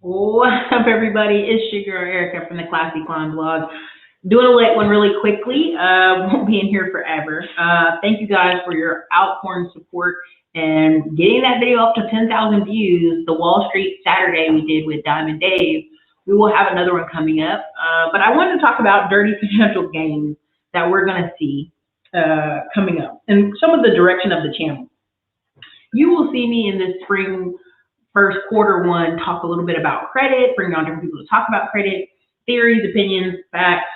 What's up, everybody? It's your girl Erica from the Classy Climb blog. Doing a late one really quickly. Won't be in here forever. Thank you guys for your outpouring support and getting that video up to 10,000 views. The Wall Street Saturday we did with Diamond Dave. We will have another one coming up. But I wanted to talk about dirty financial gains that we're going to see coming up and some of the direction of the channel. You will see me in this spring first quarter one talk a little bit about credit, bring on different people to talk about credit, theories, opinions, facts.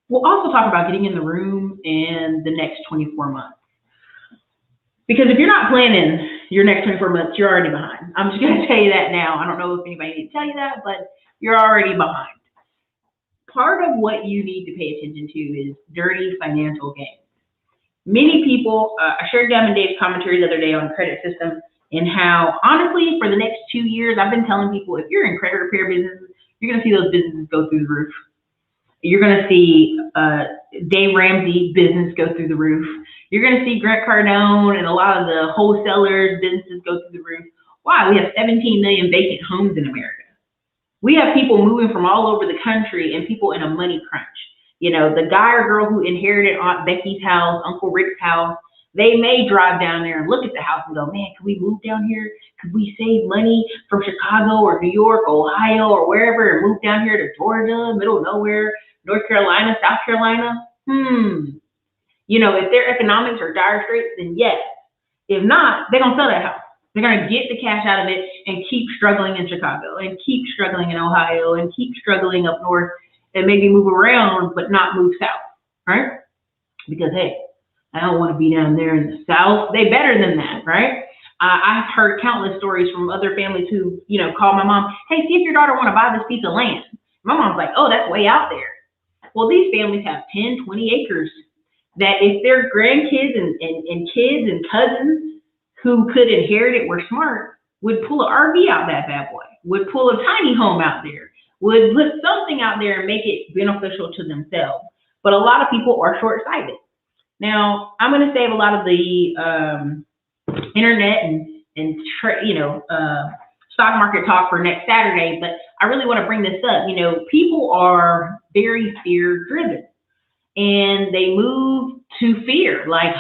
We'll also talk about getting in the room in the next 24 months. Because if you're not planning your next 24 months, you're already behind. I'm just going to tell you that now. I don't know if anybody needs to tell you that, but you're already behind. Part of what you need to pay attention to is dirty financial gains. Many people, I shared Diamond Dave's commentary the other day on credit system and how, honestly, for the next 2 years, I've been telling people, if you're in credit repair businesses, you're going to see those businesses go through the roof. You're going to see Dave Ramsey business go through the roof. You're going to see Grant Cardone and a lot of the wholesalers' businesses go through the roof. Why? We have 17 million vacant homes in America. We have people moving from all over the country and people in a money crunch. You know, the guy or girl who inherited Aunt Becky's house, Uncle Rick's house, they may drive down there and look at the house and go, man, can we move down here? Could we save money from Chicago or New York, Ohio, or wherever and move down here to Georgia, middle of nowhere, North Carolina, South Carolina? You know, if their economics are dire straits, then yes. If not, they're going to sell that house. They're going to get the cash out of it and keep struggling in Chicago and keep struggling in Ohio and keep struggling up north and maybe move around but not move south, right? Because, hey, I don't want to be down there in the South. They better than that, right? I've heard countless stories from other families who, you know, call my mom, hey, see if your daughter want to buy this piece of land. My mom's like, oh, that's way out there. Well, these families have 10, 20 acres that if their grandkids and kids and cousins who could inherit it were smart, would pull an RV out that bad boy, would pull a tiny home out there, would put something out there and make it beneficial to themselves. But a lot of people are short-sighted. Now, I'm going to save a lot of the internet and stock market talk for next Saturday, but I really want to bring this up. You know, people are very fear-driven, and they move to fear, like,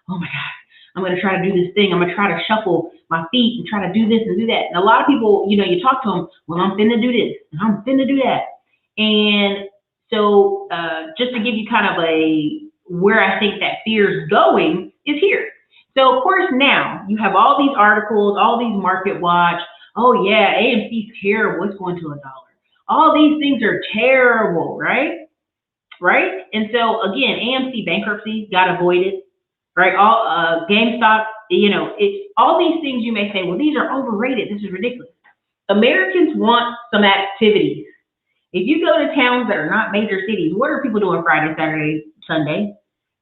oh my God, I'm going to try to do this thing. I'm going to try to shuffle my feet and try to do this and do that. And a lot of people, you know, you talk to them, well, I'm finna do this, and I'm finna do that. And so just to give you kind of where I think that fear is going is here. So, of course, now you have all these articles, all these market watch. Oh, yeah, AMC's terrible. It's going to $1. All these things are terrible, right? Right? And so, again, AMC bankruptcy got avoided, right? All GameStop, you know, it's all these things you may say, well, these are overrated. This is ridiculous. Americans want some activities. If you go to towns that are not major cities, what are people doing Friday, Saturday, Sunday?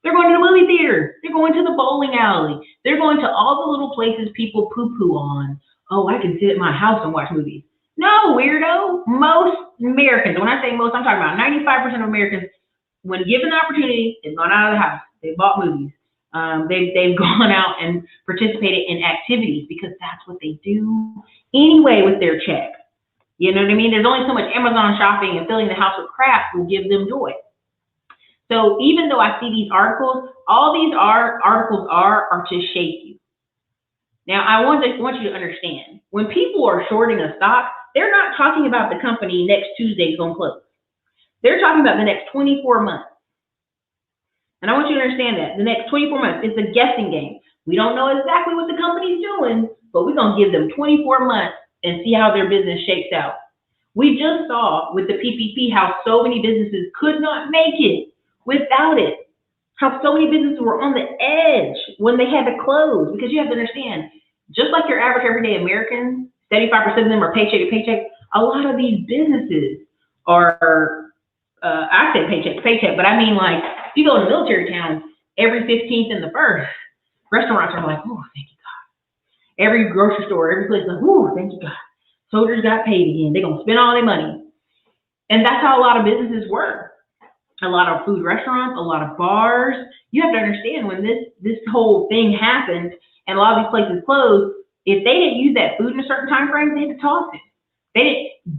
They're going to the movie theater. They're going to the bowling alley. They're going to all the little places people poo-poo on. Oh, I can sit at my house and watch movies. No, weirdo. Most Americans, when I say most, I'm talking about 95% of Americans, when given the opportunity, they've gone out of the house. They've bought movies. They've gone out and participated in activities because that's what they do anyway with their check. You know what I mean? There's only so much Amazon shopping and filling the house with crap will give them joy. So even though I see these articles, all these articles are to shake you. Now, I want you to understand, when people are shorting a stock, they're not talking about the company next Tuesday is going to close. They're talking about the next 24 months. And I want you to understand that. The next 24 months, it's a guessing game. We don't know exactly what the company's doing, but we're going to give them 24 months and see how their business shakes out. We just saw with the PPP how so many businesses could not make it without it. How so many businesses were on the edge when they had to close. Because you have to understand, just like your average everyday American, 75% of them are paycheck to paycheck. A lot of these businesses are, I said paycheck to paycheck, but I mean like, if you go to military towns, every 15th and the 1st, restaurants are like, oh, thank you, God. Every grocery store, every place is like, oh, thank you, God. Soldiers got paid again. They're going to spend all their money. And that's how a lot of businesses work. A lot of food restaurants, a lot of bars. You have to understand when this whole thing happened and a lot of these places closed, if they didn't use that food in a certain time frame, they had to toss it.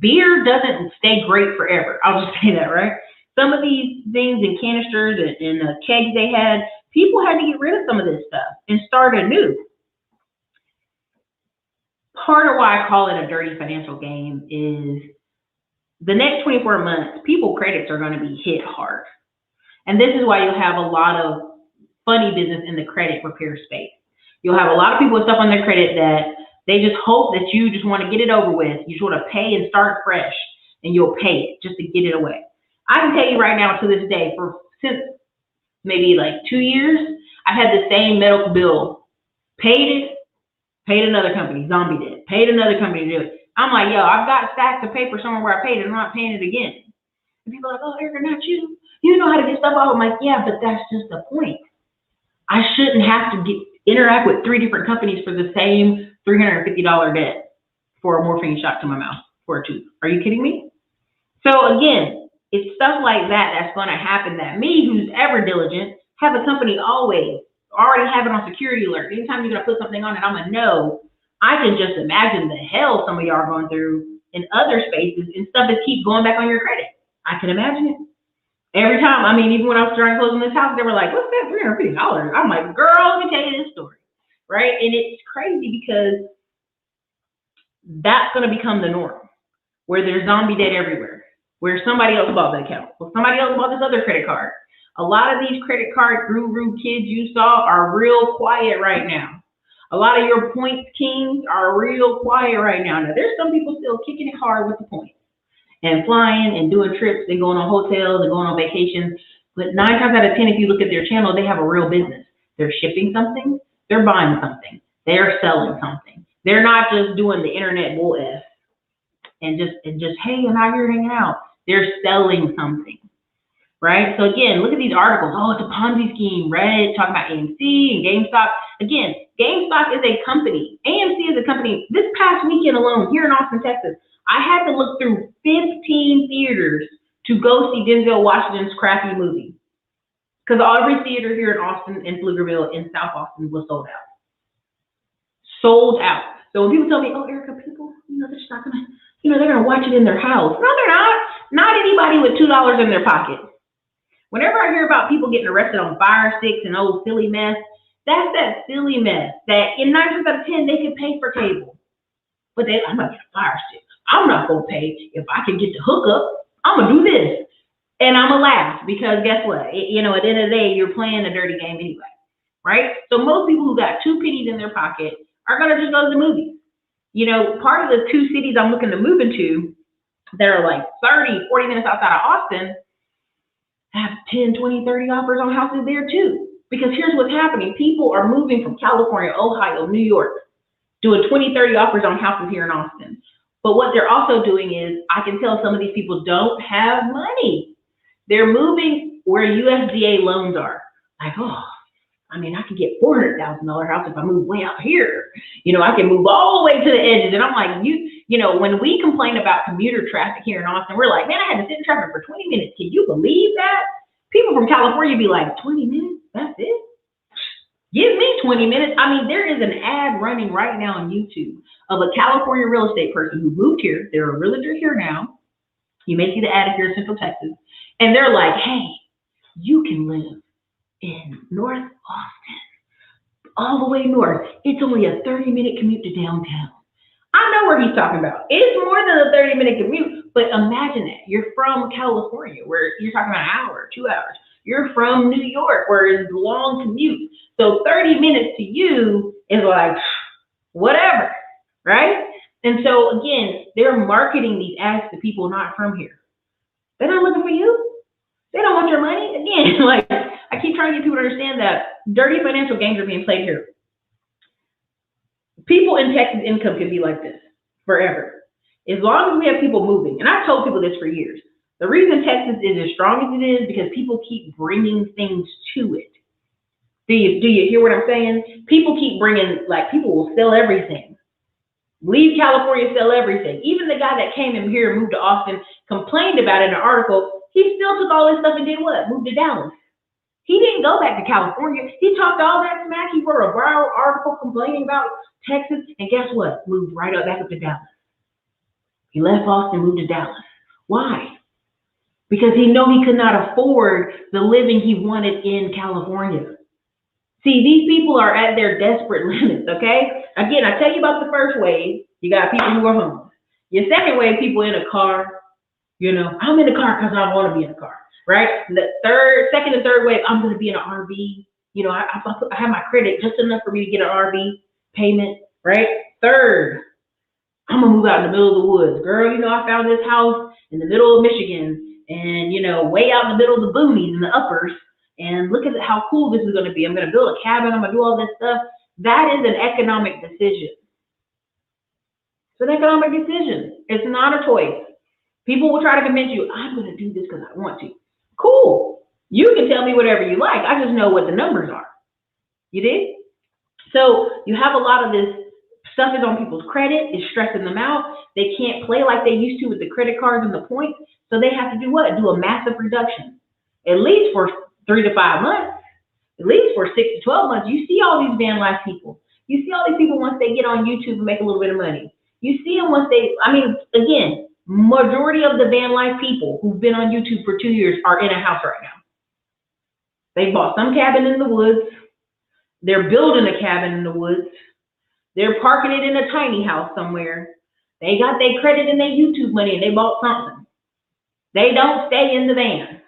Beer doesn't stay great forever. I'll just say that, right? Some of these things in canisters and kegs they had, people had to get rid of some of this stuff and start anew. Part of why I call it a dirty financial game is the next 24 months, people credits are going to be hit hard. And this is why you'll have a lot of funny business in the credit repair space. You'll have a lot of people with stuff on their credit that they just hope that you just want to get it over with. You just want to pay and start fresh, and you'll pay it just to get it away. I can tell you right now, to this day, since maybe like 2 years, I've had the same medical bill. Paid another company, zombie did. Paid another company to do it. I'm like, yo, I've got stacks of paper somewhere where I paid it, I'm not paying it again. And people are like, oh, Erica, not you. You know how to get stuff out. I'm like, yeah, but that's just the point. I shouldn't have to interact with 3 different companies for the same $350 debt for a morphine shot to my mouth for a tooth. Are you kidding me? So again, it's stuff like that that's going to happen that me, who's ever diligent, have a company always already have it on security alert. Anytime you're going to put something on it, I'm going to know. I can just imagine the hell some of y'all are going through in other spaces and stuff that keeps going back on your credit. I can imagine it. Every time, I mean, even when I was trying to close on this house, they were like, what's that $350? I'm like, girl, let me tell you this story, right? And it's crazy because that's going to become the norm, where there's zombie debt everywhere, where somebody else bought the account, or somebody else bought this other credit card. A lot of these credit card guru kids you saw are real quiet right now. A lot of your points kings are real quiet right now. Now, there's some people still kicking it hard with the points and flying and doing trips and going on hotels and going on vacations. But 9 times out of 10, if you look at their channel, they have a real business. They're shipping something, they're buying something, they're selling something. They're not just doing the internet bull F and just, hey, I'm out here hanging out. They're selling something, right? So again, look at these articles. Oh, it's a Ponzi scheme, Reddit, talking about AMC and GameStop. Again, GameStop is a company. AMC is a company. This past weekend alone, here in Austin, Texas, I had to look through 15 theaters to go see Denzel Washington's crappy movie. Because every theater here in Austin and Pflugerville in South Austin was sold out. Sold out. So when people tell me, oh, Erica, people, they're just not gonna, they're gonna watch it in their house. No, they're not. Not anybody with $2 in their pocket. Whenever I hear about people getting arrested on fire sticks and old silly mess, that's that silly mess that in 9 times out of 10 they can pay for cable. But I'm not getting a fire stick. I'm not gonna pay. If I can get the hookup, I'm gonna do this. And I'm gonna laugh because guess what? At the end of the day, you're playing a dirty game anyway, right? So most people who got 2 pennies in their pocket are gonna just go to the movies. Part of the 2 cities I'm looking to move into that are like 30, 40 minutes outside of Austin have 10, 20, 30 offers on houses there too. Because here's what's happening. People are moving from California, Ohio, New York, doing 20, 30 offers on houses here in Austin. But what they're also doing is, I can tell some of these people don't have money. They're moving where USDA loans are. Like, oh, I can get $400,000 house if I move way out here. I can move all the way to the edges. And I'm like, when we complain about commuter traffic here in Austin, we're like, man, I had to sit in traffic for 20 minutes. Can you believe that? People from California be like, 20 minutes? That's it? Give me 20 minutes. There is an ad running right now on YouTube of a California real estate person who moved here. They're a realtor here now. You may see the ad if you're in Central Texas. And they're like, hey, you can live in North Austin, all the way north. It's only a 30-minute commute to downtown. I know where he's talking about. It's more than a 30-minute commute, but imagine that. You're from California, where you're talking about an hour, 2 hours. You're from New York, where it's a long commute. So 30 minutes to you is like, whatever, right? And so again, they're marketing these ads to people not from here. They're not looking for you. They don't want your money. Again, I keep trying to get people to understand that dirty financial games are being played here. People in Texas income could be like this forever. As long as we have people moving, and I've told people this for years, the reason Texas is as strong as it is because people keep bringing things to it. Do you hear what I'm saying? People keep bringing, people will sell everything. Leave California, sell everything. Even the guy that came in here and moved to Austin complained about it in an article. He still took all his stuff and did what? Moved to Dallas. He didn't go back to California. He talked all that smack. He wrote a viral article complaining about Texas, and guess what? Moved right up back up to Dallas. He left Austin, moved to Dallas. Why? Because he knew he could not afford the living he wanted in California. See, these people are at their desperate limits, okay? Again, I tell you about the first wave. You got people who are homeless. Your second wave, people in a car. I'm in the car because I want to be in a car, right? The second and third wave, I'm going to be in an RV. I have my credit just enough for me to get an RV payment, right? Third, I'm going to move out in the middle of the woods. Girl, I found this house in the middle of Michigan and, way out in the middle of the boonies and the uppers. And look at how cool this is going to be. I'm going to build a cabin. I'm going to do all this stuff. That is an economic decision. It's an economic decision. It's not a choice. People will try to convince you, I'm going to do this because I want to. Cool. You can tell me whatever you like. I just know what the numbers are. You did? So you have a lot of this stuff is on people's credit. It's stressing them out. They can't play like they used to with the credit cards and the points. So they have to do what? Do a massive reduction. At least for 3 to 5 months. At least for 6 to 12 months. You see all these van life people. You see all these people once they get on YouTube and make a little bit of money. You see them once again, majority of the van life people who've been on YouTube for 2 years are in a house right now. They bought some cabin in the woods. They're building a cabin in the woods. They're parking it in a tiny house somewhere. They got their credit and their YouTube money and they bought something. They don't stay in the van.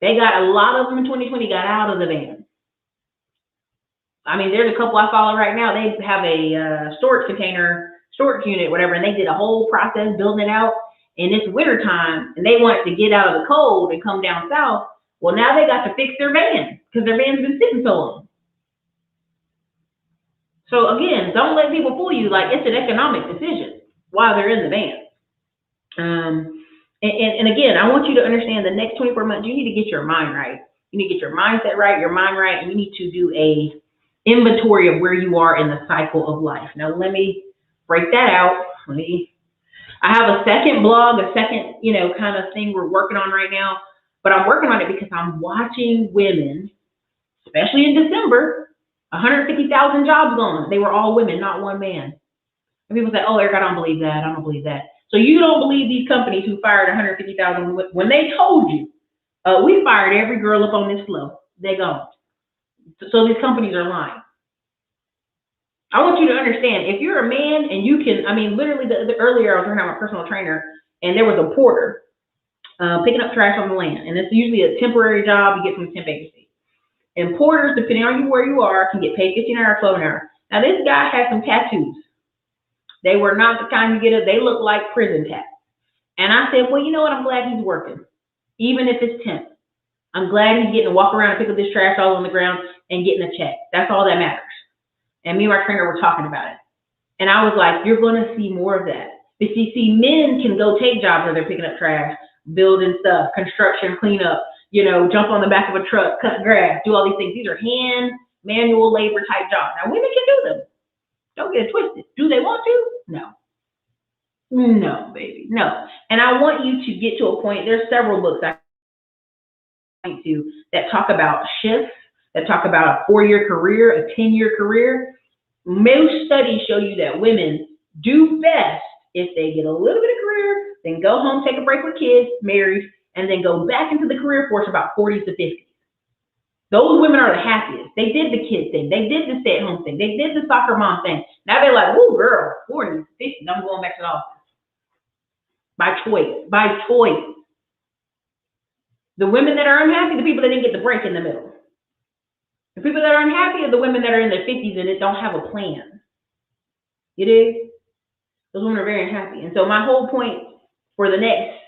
They got a lot of them in 2020 got out of the van. There's a couple I follow right now. They have a storage unit, whatever, and they did a whole process building it out. And it's wintertime, and they wanted to get out of the cold and come down south. Well, now they got to fix their van because their van's been sitting so long. So again, don't let people fool you like it's an economic decision while they're in the van. And again, I want you to understand the next 24 months, you need to get your mind right. You need to get your mindset right, your mind right, and you need to do a inventory of where you are in the cycle of life. Now, let me break that out. I have a second blog, a second, kind of thing we're working on right now, but I'm working on it because I'm watching women, especially in December, 150,000 jobs gone. They were all women, not one man. And people say, oh, Eric, I don't believe that. I don't believe that. So you don't believe these companies who fired 150,000 when they told you, we fired every girl up on this floor. They're gone. So these companies are lying. I want you to understand, if you're a man and you can, literally earlier I was talking about my personal trainer and there was a porter picking up trash on the land. And it's usually a temporary job you get from a temp agency. And porters, depending on where you are, can get paid $15 or $12 an hour. Now this guy had some tattoos. They were not the kind you get, they look like prison tats. And I said, well, you know what? I'm glad he's working, even if it's temp. I'm glad he's getting to walk around and pick up this trash all on the ground and getting a check. That's all that matters. And me and my trainer were talking about it. And I was like, you're going to see more of that. But you see, men can go take jobs where they're picking up trash, building stuff, construction, clean up, jump on the back of a truck, cut grass, do all these things. These are manual labor type jobs. Now, women can do them. Don't get it twisted. Do they want to? No. No, baby, no. And I want you to get to a point. There's several books I point to that talk about shifts, that talk about a 4-year career, a 10-year career. Most studies show you that women do best if they get a little bit of career, then go home, take a break with kids, married, and then go back into the career force about 40s to 50s. Those women are the happiest. They did the kid thing. They did the stay-at-home thing. They did the soccer mom thing. Now they're like, woo, girl, 40s, 50s, I'm going back to the office. By choice. By choice. The women that are unhappy, the people that didn't get the break in the middle. The people that are unhappy are the women that are in their 50s and that don't have a plan. You dig? Those women are very unhappy. And so my whole point for the next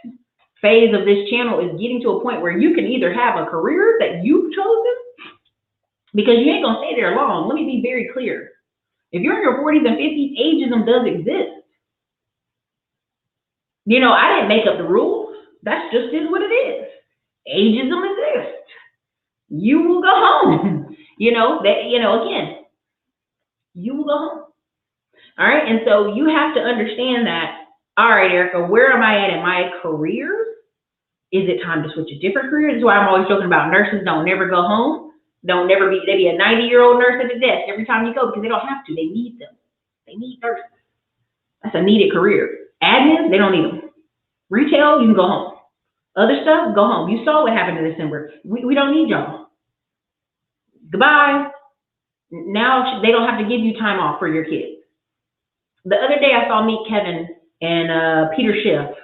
phase of this channel is getting to a point where you can either have a career that you've chosen, because you ain't going to stay there long. Let me be very clear. If you're in your 40s and 50s, ageism does exist. I didn't make up the rules. That's just is what it is. Ageism exists. You will go home. Again, you will go home. All right. And so you have to understand that, all right, Erica, where am I at in my career? Is it time to switch a different career? This is why I'm always joking about nurses don't never go home. They be a 90-year-old nurse at the desk every time you go because they don't have to. They need them. They need nurses. That's a needed career. Admins, they don't need them. Retail, you can go home. Other stuff, go home. You saw what happened in December. We don't need y'all. Goodbye. Now they don't have to give you time off for your kids. The other day I saw Meet Kevin and Peter Schiff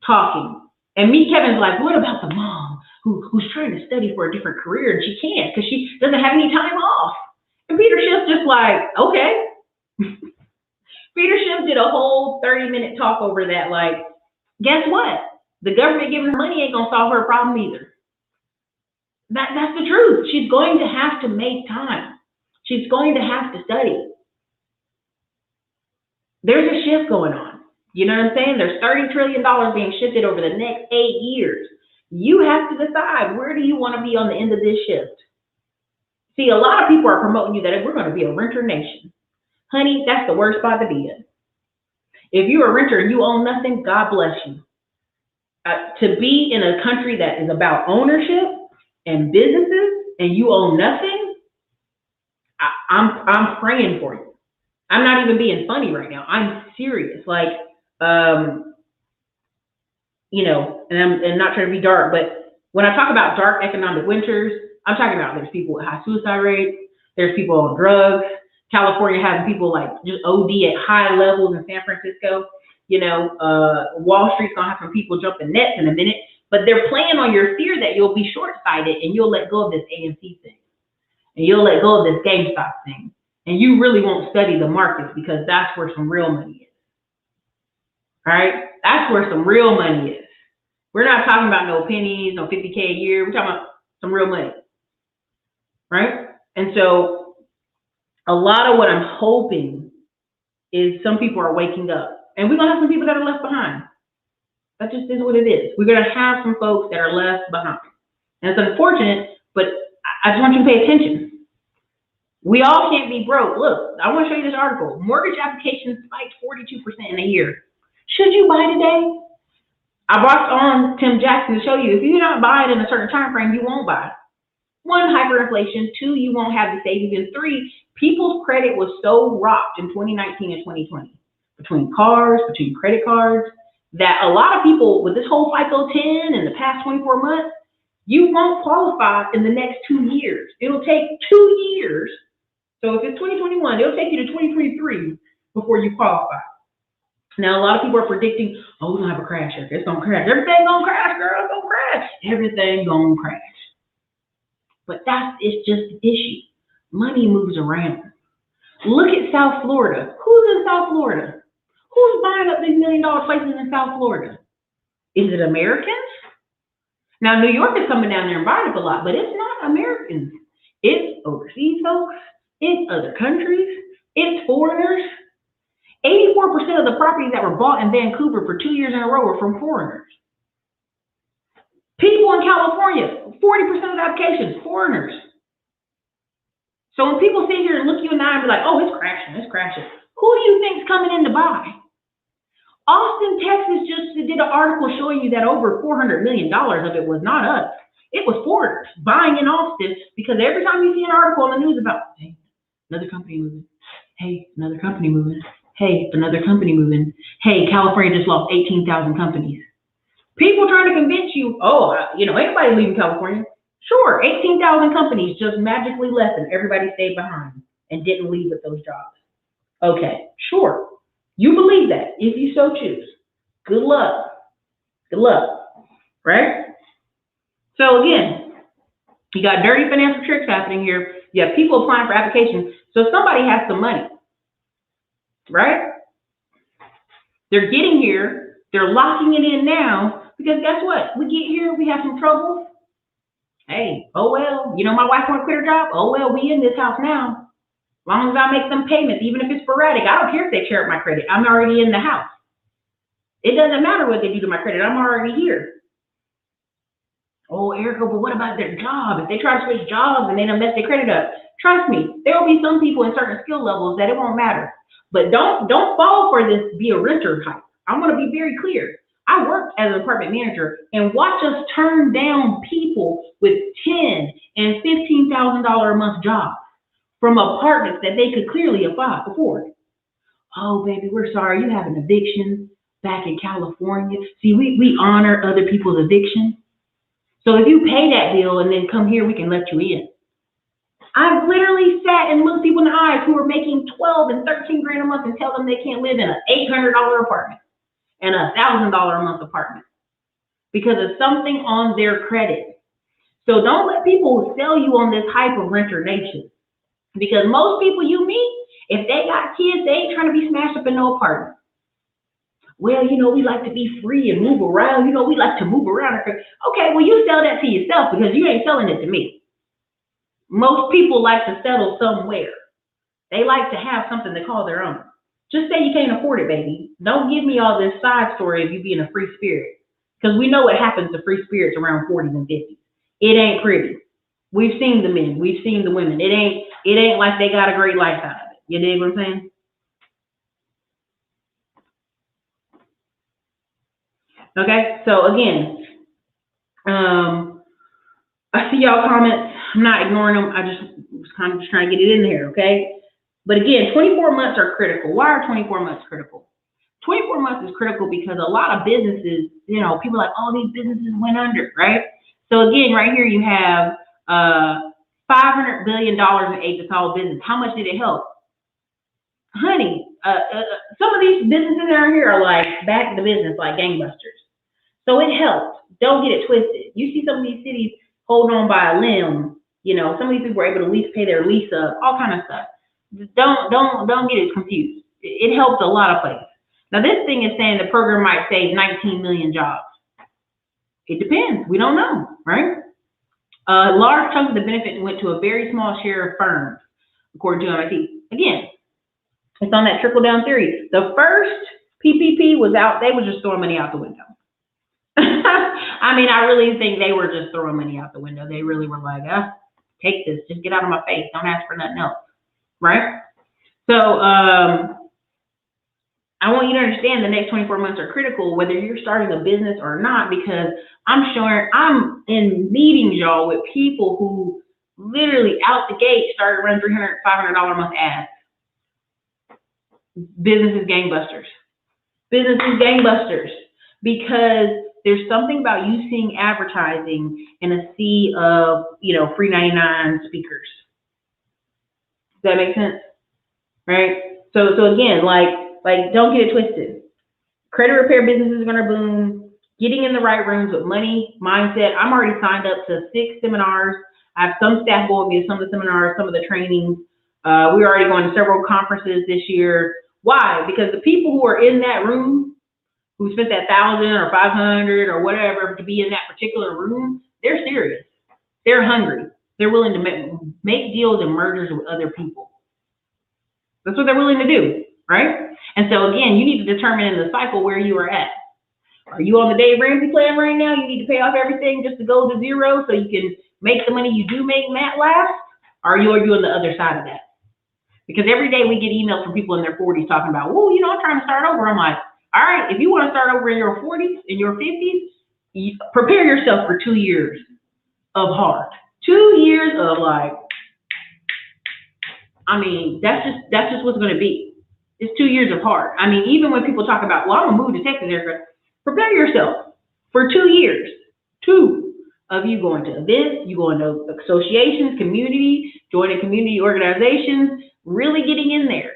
talking. And Meet Kevin's like, what about the mom who's trying to study for a different career and she can't because she doesn't have any time off? And Peter Schiff's just like, okay. Peter Schiff did a whole 30-minute talk over that. Like, guess what? The government giving her money ain't gonna solve her problem either. That's the truth. She's going to have to make time. She's going to have to study. There's a shift going on. You know what I'm saying? There's $30 trillion being shifted over the next 8 years. You have to decide, where do you want to be on the end of this shift? See, a lot of people are promoting you that we're going to be a renter nation. Honey, that's the worst spot to be in. If you're a renter and you own nothing, God bless you. To be in a country that is about ownership and businesses and you own nothing, I'm praying for you. I'm not even being funny right now. I'm serious. Like, you know, and I'm not trying to be dark, but when I talk about dark economic winters, I'm talking about there's people with high suicide rates, there's people on drugs. California having people like just OD at high levels in San Francisco. You know, Wall Street's gonna have some people jumping nets in a minute, but they're playing on your fear that you'll be short-sighted and you'll let go of this AMC thing, and you'll let go of this GameStop thing, and you really won't study the markets because that's where some real money is. All right, that's where some real money is. We're not talking about no pennies, no 50K a year. We're talking about some real money, right? And so a lot of what I'm hoping is some people are waking up, and we're gonna have some people that are left behind. That just is what it is. We're gonna have some folks that are left behind, and it's unfortunate, but I just want you to pay attention. We all can't be broke. Look, I want to show you this article. Mortgage applications spiked 42% in a year. Should you buy today? I brought on Tim Jackson to show you, if you're not buying in a certain time frame, you won't buy. 1, hyperinflation. 2, you won't have the savings. And 3, people's credit was so rocked in 2019 and 2020 between cars, between credit cards, that a lot of people with this whole FICO 10 in the past 24 months, you won't qualify in the next 2 years. It'll take 2 years. So if it's 2021, it'll take you to 2023 before you qualify. Now, a lot of people are predicting, oh, we're gonna have a crash here. It's gonna crash. Everything gonna crash, girl. It's gonna crash. Everything gonna crash. But it's just the issue. Money moves around. Look at South Florida. Who's in South Florida? Who's buying up these $1 million places in South Florida? Is it Americans? Now, New York is coming down there and buying up a lot, but it's not Americans. It's overseas folks. It's other countries. It's foreigners. 84% of the properties that were bought in Vancouver for 2 years in a row were from foreigners. People in California, 40% of the applications, foreigners. So when people sit here and look you in the eye and be like, oh, it's crashing, who do you think's coming in to buy? Austin, Texas just did an article showing you that over $400 million of it was not us. It was foreigners buying in Austin, because every time you see an article on the news about, hey, another company moving, hey, another company moving, hey, another company moving, hey, California just lost 18,000 companies. People trying to convince you, oh, anybody leaving California? Sure, 18,000 companies just magically left and everybody stayed behind and didn't leave with those jobs. Okay, sure. You believe that if you so choose. Good luck. Good luck, right? So again, you got dirty financial tricks happening here. You have people applying for applications. So somebody has some money, right? They're getting here. They're locking it in now, because guess what? We get here, we have some trouble. Hey, oh well, my wife want to quit her job. Oh well, we in this house now. As long as I make some payments, even if it's sporadic, I don't care if they tear up my credit. I'm already in the house. It doesn't matter what they do to my credit. I'm already here. Oh, Erica, but what about their job? If they try to switch jobs and they don't mess their credit up, trust me, there will be some people in certain skill levels that it won't matter. But don't fall for this be a renter hype. I'm going to be very clear. I worked as an apartment manager and watch us turn down people with $10,000 and $15,000 a month jobs from apartments that they could clearly afford. Oh, baby, we're sorry. You have an eviction. back in California. See, we honor other people's evictions. So if you pay that bill and then come here, we can let you in. I've literally sat and looked people in the eyes who are making 12 and 13 grand a month and tell them they can't live in an $800 apartment and a $1,000 a month apartment because of something on their credit. So don't let people sell you on this hype of renter nation, because most people you meet, if they got kids, they ain't trying to be smashed up in no apartment. Well, we like to be free and move around. We like to move around. Okay, well, you sell that to yourself because you ain't selling it to me. Most people like to settle somewhere. They like to have something to call their own. Just say you can't afford it, baby. Don't give me all this side story of you being a free spirit, because we know what happens to free spirits around 40s and 50s. It ain't pretty. We've seen the men. We've seen the women. It ain't like they got a great life out of it. You dig what I'm saying? Okay, so again, I see y'all comments. I'm not ignoring them. I just was kind of just trying to get it in there, okay? But again, 24 months are critical. Why are 24 months critical? 24 months is critical because a lot of businesses, people are like, oh, these businesses went under, right? So again, right here you have $500 billion in aid to small business. How much did it help? Honey, some of these businesses down here are like back to business like gangbusters. So it helped. Don't get it twisted. You see some of these cities hold on by a limb. Some of these people were able to at least pay their lease up, all kind of stuff. Just don't get it confused. It helps a lot of places. Now this thing is saying the program might save 19 million jobs. It depends. We don't know, right? A large chunk of the benefit went to a very small share of firms, according to MIT. Again, it's on that trickle down theory. The first PPP was out. They were just throwing money out the window. I mean, I really think they were just throwing money out the window. They really were like, take this, just get out of my face. Don't ask for nothing else, right? So I want you to understand the next 24 months are critical, whether you're starting a business or not, because I'm sure I'm in meetings, y'all, with people who literally out the gate started running $300, $500 a month ads. Businesses gangbusters. Businesses gangbusters. Because there's something about you seeing advertising in a sea of, free 99 speakers. Does that make sense? Right? So again, like don't get it twisted. Credit repair businesses are going to boom. Getting in the right rooms with money, mindset. I'm already signed up to 6 seminars. I have some staff going with me to some of the seminars, some of the trainings. We're already going to several conferences this year. Why? Because the people who are in that room, who spent that $1,000 or $500 or whatever to be in that particular room, they're serious. They're hungry. They're willing to make deals and mergers with other people. That's what they're willing to do, right? And so again, you need to determine in the cycle where you are at. Are you on the Dave Ramsey plan right now? You need to pay off everything just to go to zero so you can make the money you do make last? Or are you on the other side of that? Because every day we get emails from people in their 40s talking about, oh, I'm trying to start over. I'm like, all right, if you want to start over in your 40s, in your 50s, prepare yourself for 2 years of hard. 2 years of that's just what's going to be. It's 2 years of hard. I mean, even when people talk about, well, I'm going to move to Texas, Erica, prepare yourself for 2 years. 2 of you going to events, you going to associations, community, joining community organizations, really getting in there,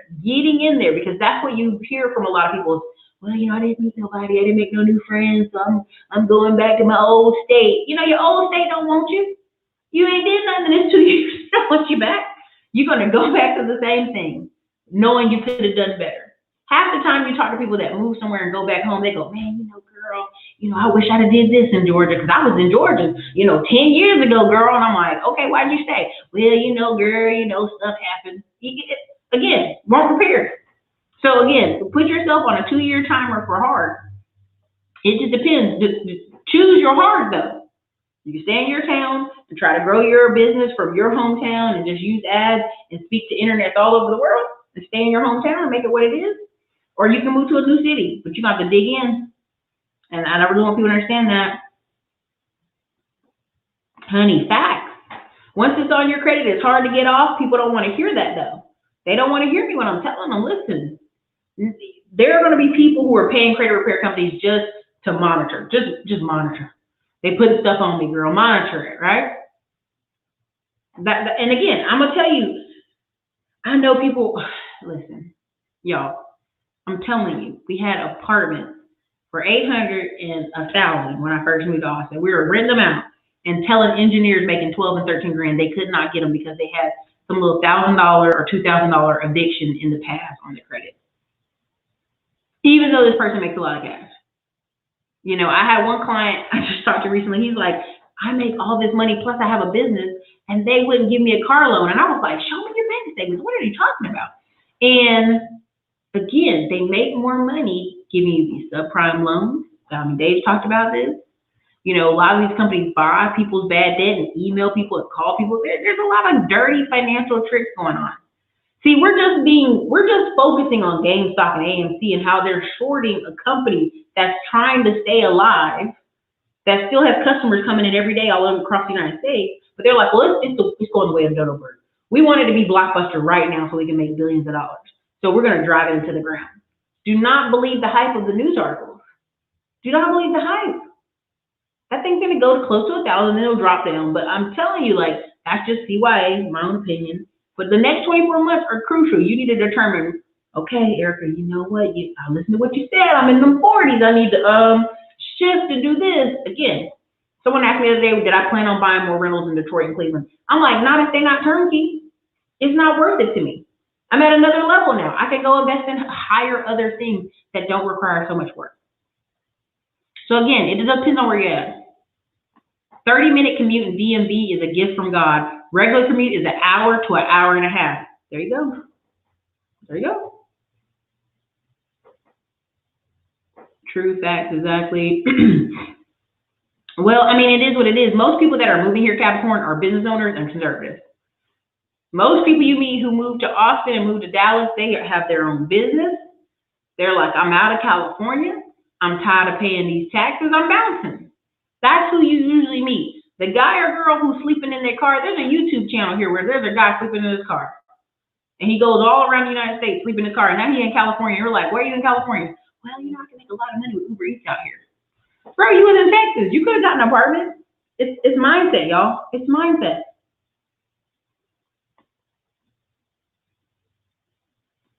because that's what you hear from a lot of people. Well, I didn't meet nobody. I didn't make no new friends. So I'm going back to my old state. Your old state don't want you. You ain't did nothing in 2 years. They don't want you back. You're going to go back to the same thing, knowing you could have done better. Half the time you talk to people that move somewhere and go back home, they go, man, girl, I wish I'd have did this in Georgia, because I was in Georgia, 10 years ago, girl. And I'm like, okay, why'd you stay? Well, girl, stuff happened. Again, weren't prepared. So again, put yourself on a 2-year timer for hard. It just depends. Choose your hard though. You can stay in your town and try to grow your business from your hometown and just use ads and speak to internets all over the world and stay in your hometown and make it what it is. Or you can move to a new city, but you have to dig in. And I really want people to understand that. Honey, facts. Once it's on your credit, it's hard to get off. People don't want to hear that though. They don't want to hear me when I'm telling them, listen, there are going to be people who are paying credit repair companies just to monitor, just monitor. They put stuff on me, girl, monitor it, right? And again, I'm gonna tell you, I know people. Listen, y'all, I'm telling you, we had apartments for $800 and $1,000 when I first moved to Austin. We were renting them out and telling engineers making 12 and 13 grand they could not get them because they had some little $1,000 or $2,000 eviction in the past on the credit, even though this person makes a lot of cash. You know, I had one client I just talked to recently. He's like, I make all this money plus I have a business, and they wouldn't give me a car loan. And I was like, show me your bank statements. What are you talking about? And again, they make more money giving you these subprime loans. Dave talked about this. You know, a lot of these companies buy people's bad debt and email people and call people. There's a lot of dirty financial tricks going on. See, we're just focusing on GameStop and AMC and how they're shorting a company that's trying to stay alive, that still has customers coming in every day all over across the United States. But they're like, well, it's going the way of Dodo Bird. We want it to be Blockbuster right now so we can make billions of dollars. So we're going to drive it into the ground. Do not believe the hype of the news articles. Do not believe the hype. That thing's going to go close to 1,000 and it'll drop down. But I'm telling you, like, that's just CYA, my own opinion. But the next 24 months are crucial. You need to determine, okay, Erica, you know what? I listened to what you said. I'm in the 40s. I need to shift and do this. Again, someone asked me the other day, did I plan on buying more rentals in Detroit and Cleveland? I'm like, not if they're not turnkey. It's not worth it to me. I'm at another level now. I can go invest in higher other things that don't require so much work. So again, it depends on where you're at. 30-minute commute in DMV is a gift from God. Regular commute is an hour to an hour and a half. There you go. There you go. True facts, exactly. Well, I mean, it is what it is. Most people that are moving here, Capricorn, are business owners and conservatives. Most people you meet who move to Austin and move to Dallas, they have their own business. They're like, I'm out of California. I'm tired of paying these taxes. I'm bouncing. That's who you usually meet. The guy or girl who's sleeping in their car, there's a YouTube channel here where there's a guy sleeping in his car. And he goes all around the United States sleeping in his car. And now he's in California. You're like, where are you in California? Well, you know, I can make a lot of money with Uber Eats out here. Bro, you was in Texas. You could have gotten an apartment. It's mindset, y'all. It's mindset.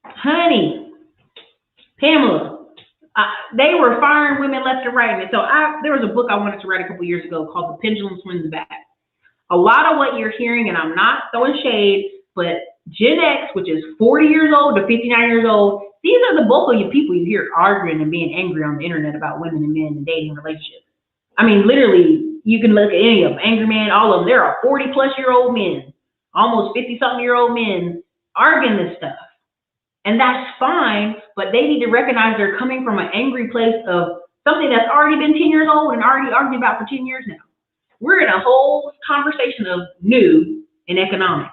Honey, Pamela, they were firing women left and right. And so there was a book I wanted to write a couple years ago called The Pendulum Swings Back. A lot of what you're hearing, and I'm not throwing shade, but Gen X, which is 40 years old to 59 years old, these are the bulk of you people you hear arguing and being angry on the internet about women and men and dating relationships. I mean, literally, you can look at any of them, Angry Man, all of them. There are 40-plus-year-old men, almost 50-something-year-old men arguing this stuff. And that's fine, but they need to recognize they're coming from an angry place of something that's already been 10 years old and already argued about for 10 years now. We're in a whole conversation of new and economic.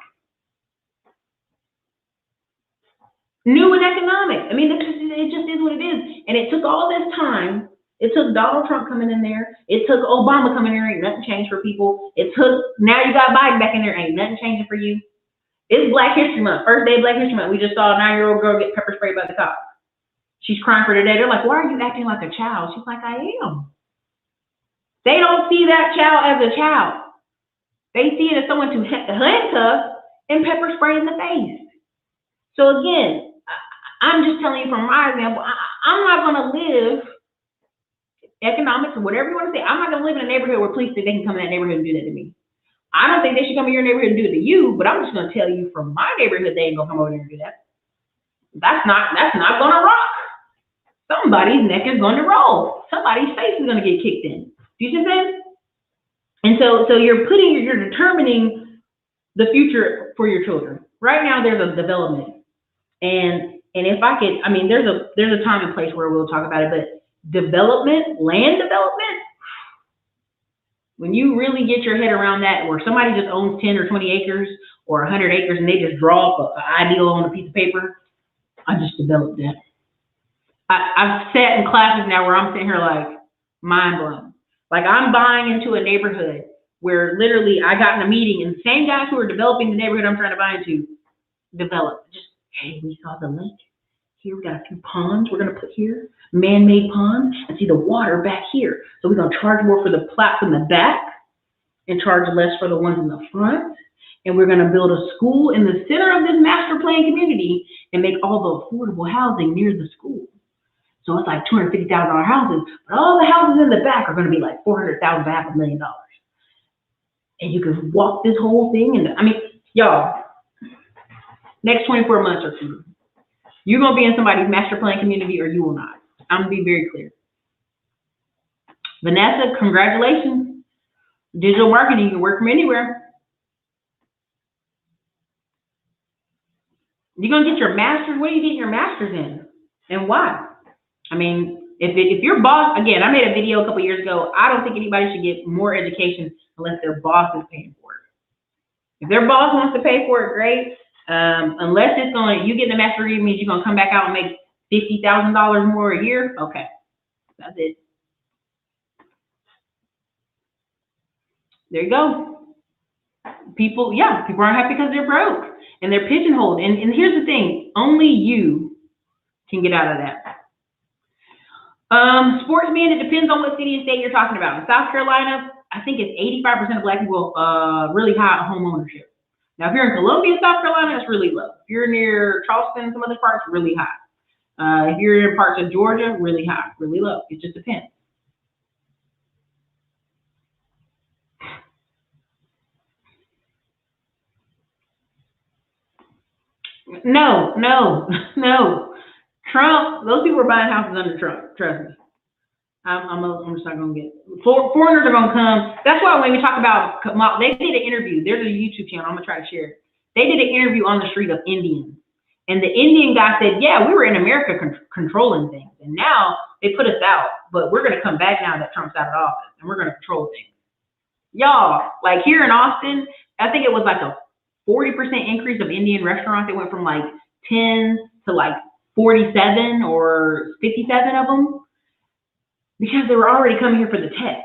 New and economic. I mean, it just is what it is. And it took all this time. It took Donald Trump coming in there. It took Obama coming in there. Ain't nothing changed for people. Now you got Biden back in there. Ain't nothing changing for you. It's Black History Month. First day of Black History Month. We just saw a 9-year-old girl get pepper sprayed by the cops. She's crying for today. They're like, why are you acting like a child? She's like, I am. They don't see that child as a child. They see it as someone to handcuff and pepper spray in the face. So again, I'm just telling you from my example, I'm not going to live economics or whatever you want to say. I'm not going to live in a neighborhood where police think they can come in that neighborhood and do that to me. I don't think they should come in your neighborhood and do it to you, but I'm just going to tell you from my neighborhood, they ain't going to come over there and do that. That's not going to rock. Somebody's neck is going to roll. Somebody's face is going to get kicked in. Do you see what I'm saying? And so you're determining the future for your children. Right now, there's a development. And if I could, I mean, there's a time and place where we'll talk about it, but development, land development, when you really get your head around that, where somebody just owns 10 or 20 acres or 100 acres and they just draw up an ideal on a piece of paper, I just developed that. I've sat in classes now where I'm sitting here like mind blown. Like I'm buying into a neighborhood where literally I got in a meeting and the same guys who are developing the neighborhood I'm trying to buy into developed. Just, hey, we saw the link. Here we got a few ponds we're going to put here, man-made ponds, and see the water back here. So we're going to charge more for the plots in the back and charge less for the ones in the front. And we're going to build a school in the center of this master plan community and make all the affordable housing near the school. So it's like $250,000 houses, but all the houses in the back are going to be like $400,000 to $500,000. And you can walk this whole thing, and I mean, y'all, next 24 months or two, you're going to be in somebody's master plan community or you will not. I'm going to be very clear. Vanessa, congratulations. Digital marketing, you can work from anywhere. You're going to get your master's. What are you getting your master's in? And why? I mean, if your boss, again, I made a video a couple years ago. I don't think anybody should get more education unless their boss is paying for it. If their boss wants to pay for it, great. Unless it's going, you get the master's degree means you're going to come back out and make $50,000 more a year. Okay, that's it. There you go. People aren't happy because they're broke and they're pigeonholed. And here's the thing, only you can get out of that. Sportsmen, it depends on what city and state you're talking about. In South Carolina, I think it's 85% of Black people really high home ownership. Now, if you're in Columbia, South Carolina, it's really low. If you're near Charleston, some other parts, really high. If you're in parts of Georgia, really high, really low. It just depends. No. Trump, those people are buying houses under Trump, trust me. I'm just not going to get it. Foreigners are going to come. That's why when we talk about, they did an interview. There's a YouTube channel. I'm going to try to share it. They did an interview on the street of Indians. And the Indian guy said, yeah, we were in America controlling things. And now they put us out. But we're going to come back now that Trump's out of office. And we're going to control things. Y'all, like here in Austin, I think it was like a 40% increase of Indian restaurants. It went from like 10 to like 47 or 57 of them. Because they were already coming here for the tech.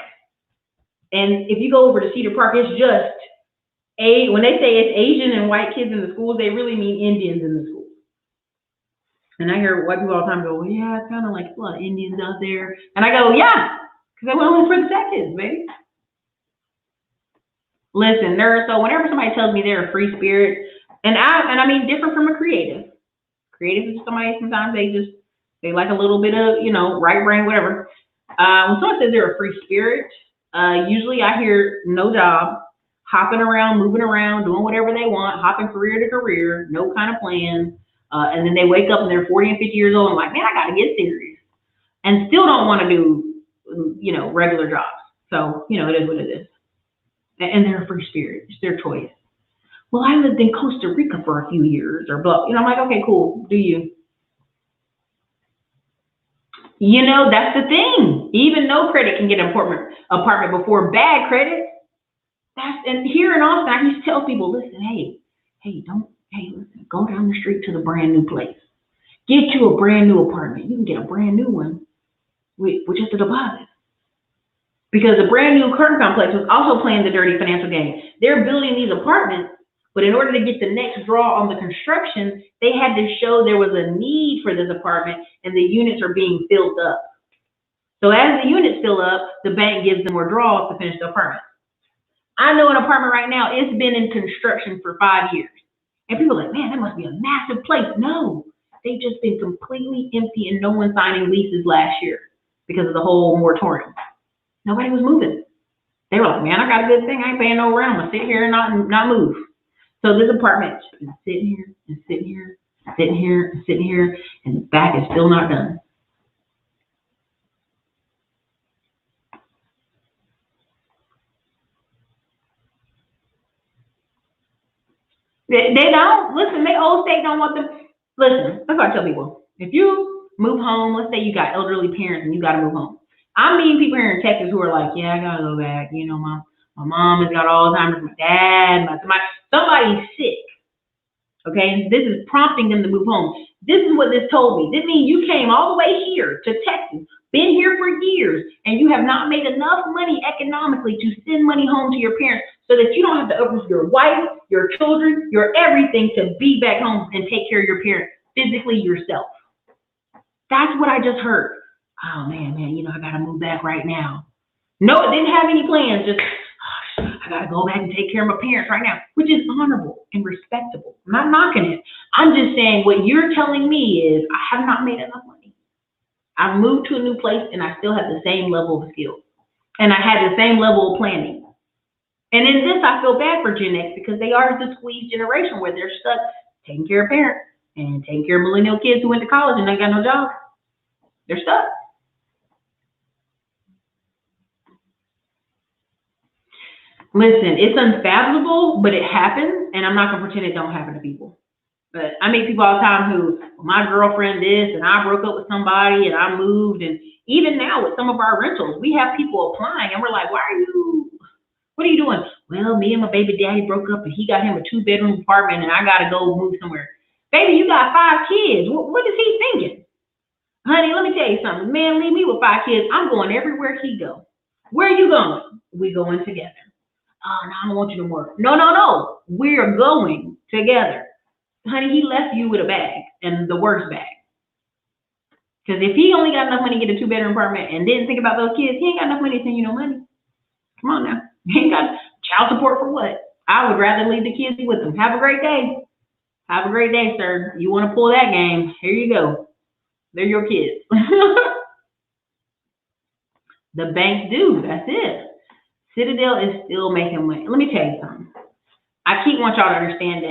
And if you go over to Cedar Park, it's just, when they say it's Asian and white kids in the schools, they really mean Indians in the schools. And I hear white people all the time go, well, yeah, it's kind of like a lot of Indians out there. And I go, yeah, because they went only for the tech kids, baby. Listen, so whenever somebody tells me they're a free spirit, and I mean different from a creative. Creative is somebody, sometimes they like a little bit of, right brain, whatever. When someone says they're a free spirit, usually I hear no job, hopping around, moving around, doing whatever they want, hopping career to career, no kind of plan. And then they wake up and they're 40 and 50 years old and like, man, I got to get serious. And still don't want to do, regular jobs. So, it is what it is. And they're a free spirit. It's their choice. Well, I lived in Costa Rica for a few years or blah. I'm like, okay, cool. Do you? That's the thing. Even no credit can get an apartment before bad credit. And here in Austin, I used to tell people, listen, listen, go down the street to the brand new place. Get you a brand new apartment. You can get a brand new one with just a deposit. Because the brand new curtain complex was also playing the dirty financial game. They're building these apartments, but in order to get the next draw on the construction, they had to show there was a need for this apartment and the units are being filled up. So as the units fill up, the bank gives them more draws to finish the apartment. I know an apartment right now, it's been in construction for 5 years. And people are like, man, that must be a massive place. No, they've just been completely empty and no one signing leases last year because of the whole moratorium. Nobody was moving. They were like, man, I got a good thing. I ain't paying no rent. I'm going to sit here and not move. So this apartment is sitting here and sitting here, sitting here and sitting here, and the back is still not done. They don't. Listen, the old state don't want them. Listen, that's what I tell people. If you move home, let's say you got elderly parents and you got to move home. I mean people here in Texas who are like, yeah, I got to go back. My mom has got Alzheimer's, my dad, somebody's sick. Okay, and this is prompting them to move home. This is what this told me. This means you came all the way here to Texas, been here for years, and you have not made enough money economically to send money home to your parents so that you don't have to uproot your wife, your children, your everything to be back home and take care of your parents physically yourself. That's what I just heard. Oh man, I gotta move back right now. No, it didn't have any plans. Just I gotta go back and take care of my parents right now, which is honorable and respectable. I'm not knocking it. I'm just saying what you're telling me is I have not made enough money. I moved to a new place and I still have the same level of skills. And I had the same level of planning. And in this, I feel bad for Gen X because they are the squeeze generation where they're stuck taking care of parents and taking care of millennial kids who went to college and they got no job. They're stuck. Listen, it's unfathomable, but it happens, and I'm not gonna pretend it don't happen to people. But I meet people all the time who, my girlfriend this, and I broke up with somebody, and I moved, and even now with some of our rentals, we have people applying, and we're like, what are you doing? Well, me and my baby daddy broke up, and he got him a 2-bedroom apartment, and I gotta go move somewhere. Baby, you got 5 kids. What is he thinking? Honey, let me tell you something. Man, leave me with 5 kids. I'm going everywhere he go. Where are you going? We going together. Oh, no, I don't want you no more. No. We're going together. Honey, he left you with a bag, and the worst bag. Because if he only got enough money to get a 2-bedroom apartment and didn't think about those kids, he ain't got enough money to send you no money. Come on now. He ain't got child support for what? I would rather leave the kids with them. Have a great day. Have a great day, sir. You want to pull that game? Here you go. They're your kids. The banks do. That's it. Citadel is still making money. Let me tell you something. I want y'all to understand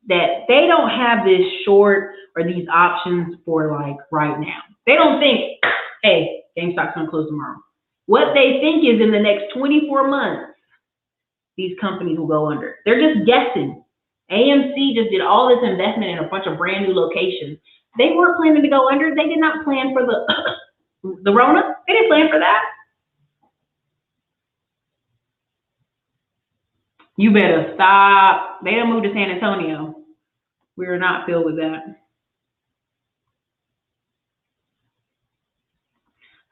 that they don't have this short or these options for like right now. They don't think, hey, GameStop's gonna close tomorrow. What they think is in the next 24 months, these companies will go under. They're just guessing. AMC just did all this investment in a bunch of brand new locations. They weren't planning to go under. They did not plan for the Rona. They didn't plan for that. You better stop. They done moved to San Antonio. We are not filled with that.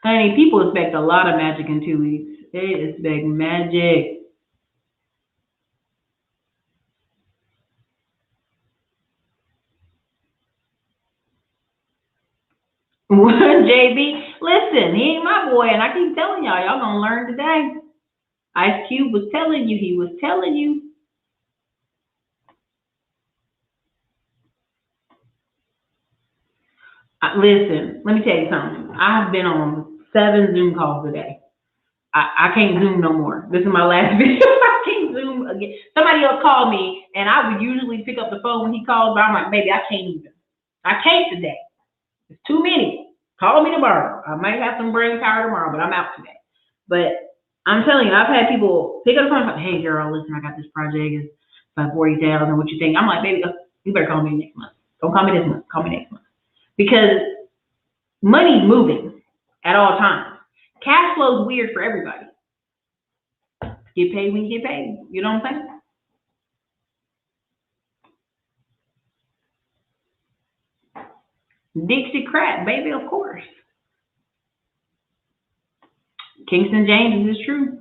Honey, people expect a lot of magic in 2 weeks. They expect magic. JB, listen, he ain't my boy, and I keep telling y'all gonna learn today. Ice Cube was telling you, he was telling you. Listen, let me tell you something. I've been on 7 Zoom calls a day. I can't Zoom no more. This is my last video. I can't Zoom again. Somebody else called me, and I would usually pick up the phone when he called, but I'm like, baby, I can't even. I can't today. It's too many. Call me tomorrow. I might have some brain power tomorrow, but I'm out today. But I'm telling you, I've had people pick up the phone and say, hey, girl, listen, I got this project. It's about 40,000. What you think? I'm like, baby, you better call me next month. Don't call me this month. Call me next month. Because money's moving at all times. Cash flow is weird for everybody. Get paid when you get paid. You know what I'm saying? Dixie crack, baby, of course. Kingston James, is this true?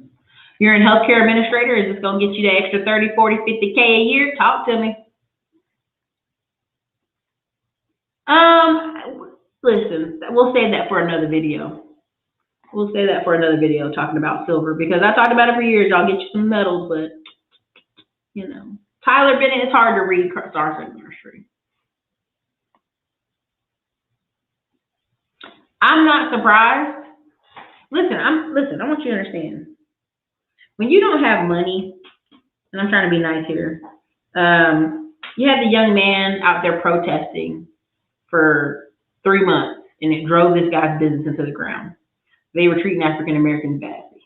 You're a healthcare administrator. Is this going to get you the extra 30, 40, 50K a year? Talk to me. Listen, we'll save that for another video. We'll say that for another video talking about silver because I talked about it for years. Y'all get you some metals, but Tyler Bennett, it's hard to read Stars in Nursery. I'm not surprised. Listen, I want you to understand. When you don't have money, and I'm trying to be nice here, you had the young man out there protesting for 3 months, and it drove this guy's business into the ground. They were treating African Americans badly.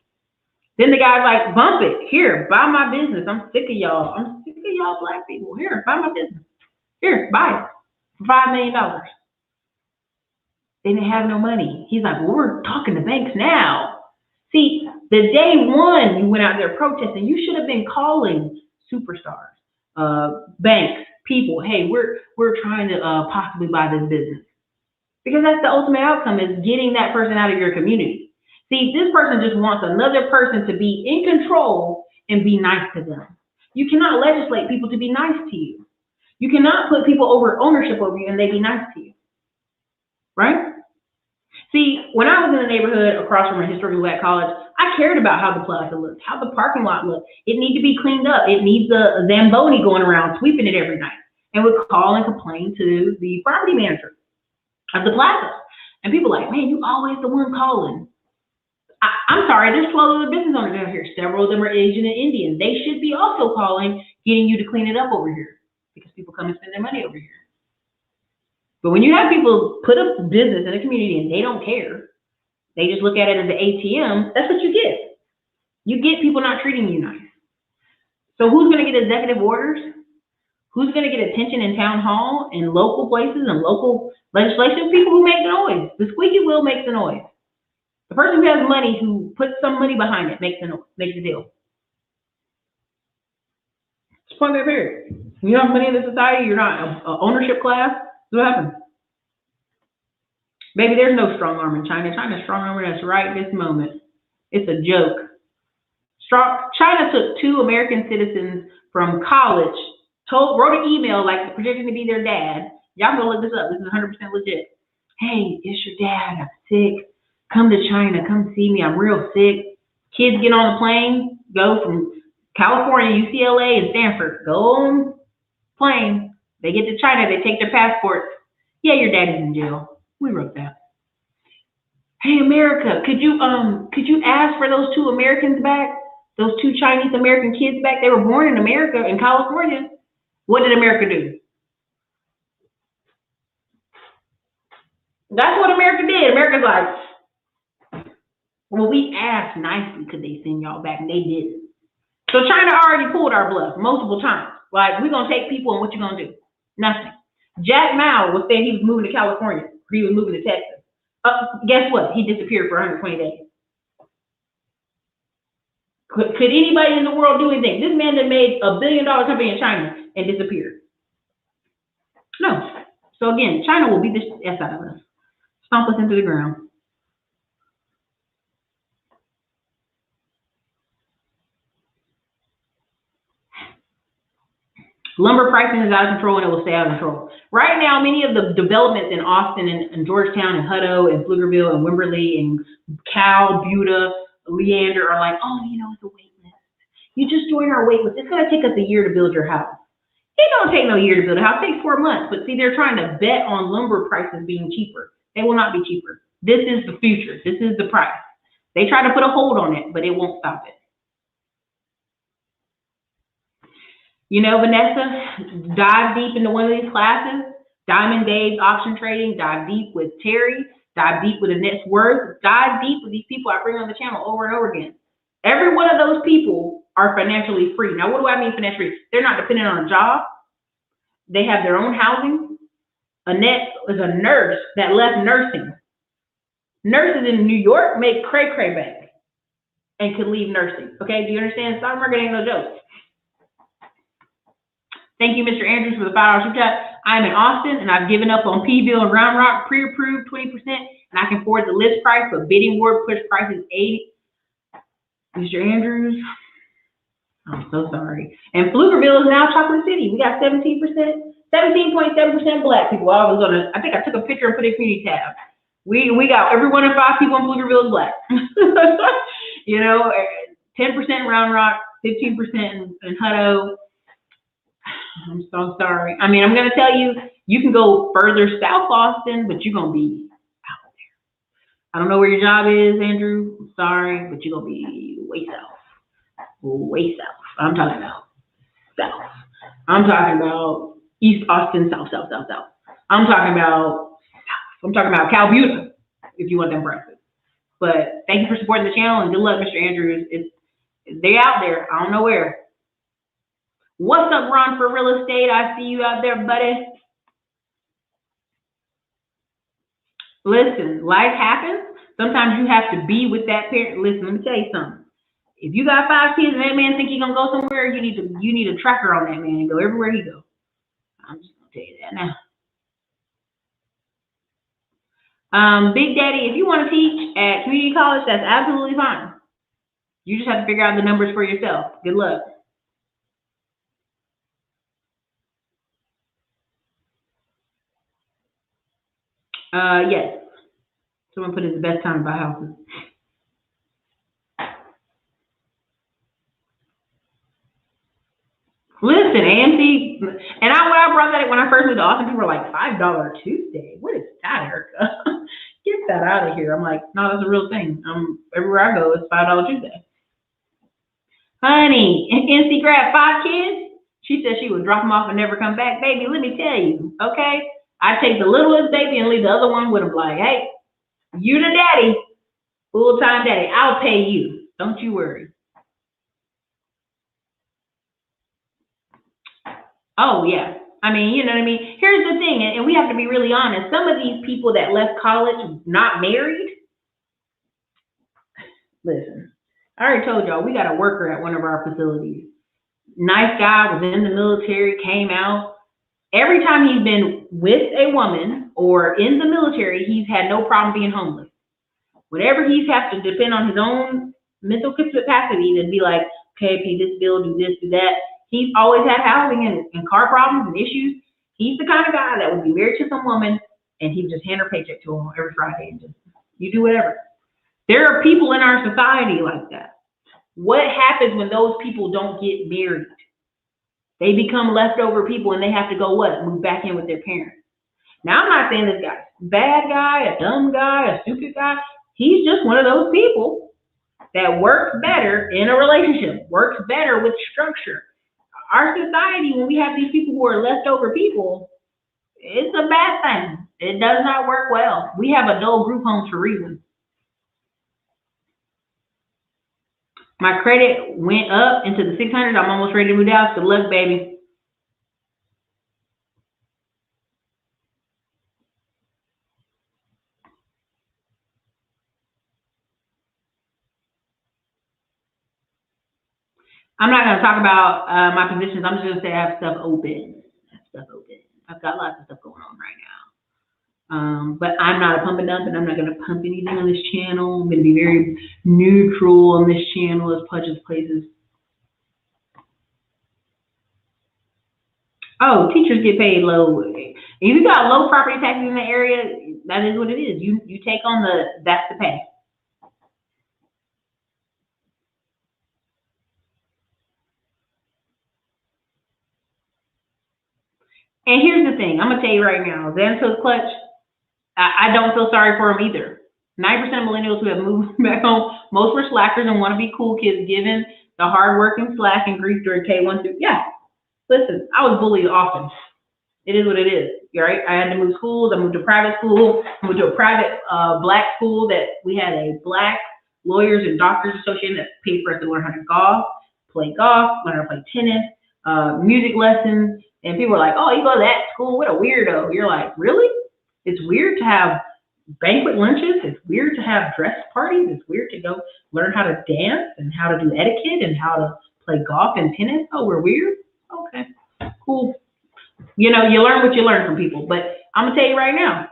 Then the guy's like, bump it. Here, buy my business. I'm sick of y'all. I'm sick of y'all black people. Here, buy my business. Here, buy it for $5 million. They didn't have no money. He's like, well, we're talking to banks now. See, the day one you went out there protesting, you should have been calling superstars, banks, people. Hey, we're trying to possibly buy this business. Because that's the ultimate outcome is getting that person out of your community. See, this person just wants another person to be in control and be nice to them. You cannot legislate people to be nice to you. You cannot put people over ownership over you and they be nice to you. Right? See, when I was in the neighborhood across from a historically black college, I cared about how the plaza looked, how the parking lot looked. It needed to be cleaned up. It needs a Zamboni going around sweeping it every night. And would call and complain to the property manager of the plaza. And people like, man, you always the one calling. I'm sorry, there's 12 other business owners out here. Several of them are Asian and Indian. They should be also calling, getting you to clean it up over here because people come and spend their money over here. But when you have people put up business in a community and they don't care, they just look at it as an ATM, that's what you get. You get people not treating you nice. So who's going to get executive orders? Who's going to get attention in town hall and local places and local legislation? People who make the noise. The squeaky wheel makes the noise. The person who has money, who puts some money behind it, makes the deal. It's point of period. You have money in the society, you're not an ownership class. What happens? Baby, there's no strong arm in China. China's strong arm us right this moment. It's a joke. China took 2 American citizens from college, wrote an email like projecting to be their dad. Y'all go look this up. This is 100% legit. Hey, it's your dad. I'm sick. Come to China. Come see me. I'm real sick. Kids get on the plane, go from California, UCLA, and Stanford. Go on plane. They get to China. They take their passports. Yeah, your daddy's in jail. We wrote that. Hey, America, could you ask for those 2 Americans back? Those 2 Chinese American kids back? They were born in America, in California. What did America do? That's what America did. America's like, well, we asked nicely, could they send y'all back? And they didn't. So China already pulled our bluff multiple times. Like, we're going to take people, and what you going to do? Nothing. Jack Ma was saying he was moving to California. He was moving to Texas. Guess what? He disappeared for 120 days. Could anybody in the world do anything? This man that made $1 billion company in China and disappeared. No. So again, China will beat the S out of us. Stomp us into the ground. Lumber pricing is out of control, and it will stay out of control. Right now, many of the developments in Austin and Georgetown and Hutto and Pflugerville and Wimberley and Cal, Buda, Leander are like, oh, it's a wait list. You just join our wait list. It's going to take us a year to build your house. It don't take no year to build a house. It takes 4 months. But see, they're trying to bet on lumber prices being cheaper. They will not be cheaper. This is the future. This is the price. They try to put a hold on it, but it won't stop it. Vanessa, dive deep into one of these classes. Diamond Dave's option trading. Dive deep with Terry. Dive deep with Annette's Worth. Dive deep with these people I bring on the channel over and over again. Every one of those people are financially free. Now, what do I mean financially free? They're not dependent on a job. They have their own housing. Annette is a nurse that left nursing. Nurses in New York make cray-cray bank and could leave nursing. Okay, do you understand? Stock market ain't no joke. Thank you, Mr. Andrews, for the $5 super chat. I'm in Austin, and I've given up on Pville and Round Rock, pre-approved 20%, and I can afford the list price, but bidding war push price is 80. Mr. Andrews, I'm so sorry. And Pflugerville is now Chocolate City. We got 17%, 17.7% black people. I think I took a picture and put it in community tab. We got every 1 in 5 people in Pflugerville is black. 10% in Round Rock, 15% in Hutto. I'm so sorry. I mean, I'm going to tell you, you can go further south Austin, but you're going to be out there. I don't know where your job is, Andrew. I'm sorry, but you're going to be way south. Way south. I'm talking about south. I'm talking about East Austin, south. I'm talking about Cal Buda, if you want them prices. But thank you for supporting the channel, and good luck, Mr. Andrews. They're out there. I don't know where. What's up, Ron, for real estate? I see you out there, buddy. Listen, life happens. Sometimes you have to be with that parent. Listen, let me tell you something. If you got 5 kids and that man think he's gonna go somewhere, you need a tracker on that man and go everywhere he goes. I'm just gonna tell you that now. Big Daddy, if you want to teach at community college, that's absolutely fine. You just have to figure out the numbers for yourself. Good luck. Yes. Someone put it's the best time to buy houses. Listen, AMC, and when I brought that when I first moved to Austin, people were like $5 Tuesday. What is that, Erica? Get that out of here. I'm like, no, that's a real thing. Everywhere I go, it's $5 Tuesday. Honey, NC grad 5 kids. She said she would drop them off and never come back. Baby, let me tell you, okay? I take the littlest baby and leave the other one with them. Like, hey, you the daddy, full-time daddy. I'll pay you. Don't you worry. Oh, yeah. I mean, you know what I mean? Here's the thing, and we have to be really honest. Some of these people that left college not married, listen, I already told y'all, we got a worker at one of our facilities. Nice guy, was in the military, came out. Every time he's been with a woman or in the military, he's had no problem being homeless. Whatever he's have to depend on his own mental capacity to be like, okay, pay this bill, do this, do that. He's always had housing and car problems and issues. He's the kind of guy that would be married to some woman and he would just hand her paycheck to him every Friday and just, you do whatever. There are people in our society like that. What happens when those people don't get married? They become leftover people and they have to go what? Move back in with their parents. Now, I'm not saying this guy's a bad guy, a dumb guy, a stupid guy. He's just one of those people that works better in a relationship, works better with structure. Our society, when we have these people who are leftover people, it's a bad thing. It does not work well. We have adult group homes for reasons. My credit went up into the 600s. I'm almost ready to move out. Good luck, baby. I'm not going to talk about my positions. I'm just going to say I have stuff open. I've got lots of stuff going on right now. But I'm not a pump and dump, and I'm not going to pump anything on this channel. I'm going to be very neutral on this channel as Pudge's Places. Oh, teachers get paid low. If you got low property taxes in the area, that is what it is. You take on that's the pay. And here's the thing, I'm gonna tell you right now, Xanto's clutch, I don't feel sorry for them either. 90% of millennials who have moved back home, most were slackers and want to be cool kids given the hard work and slack and grief during K1 through, yeah, listen, I was bullied often. It is what it is, right? I had to move schools, I moved to private school, I moved to a private black school that we had a black lawyers and doctors association that paid for us to learn how to play golf, learn how to play tennis, music lessons, and people are like, oh, you go to that school, what a weirdo. You're like, really? It's weird to have banquet lunches. It's weird to have dress parties. It's weird to go learn how to dance and how to do etiquette and how to play golf and tennis. Oh, we're weird? Okay, cool. You know, you learn what you learn from people. But I'm going to tell you right now,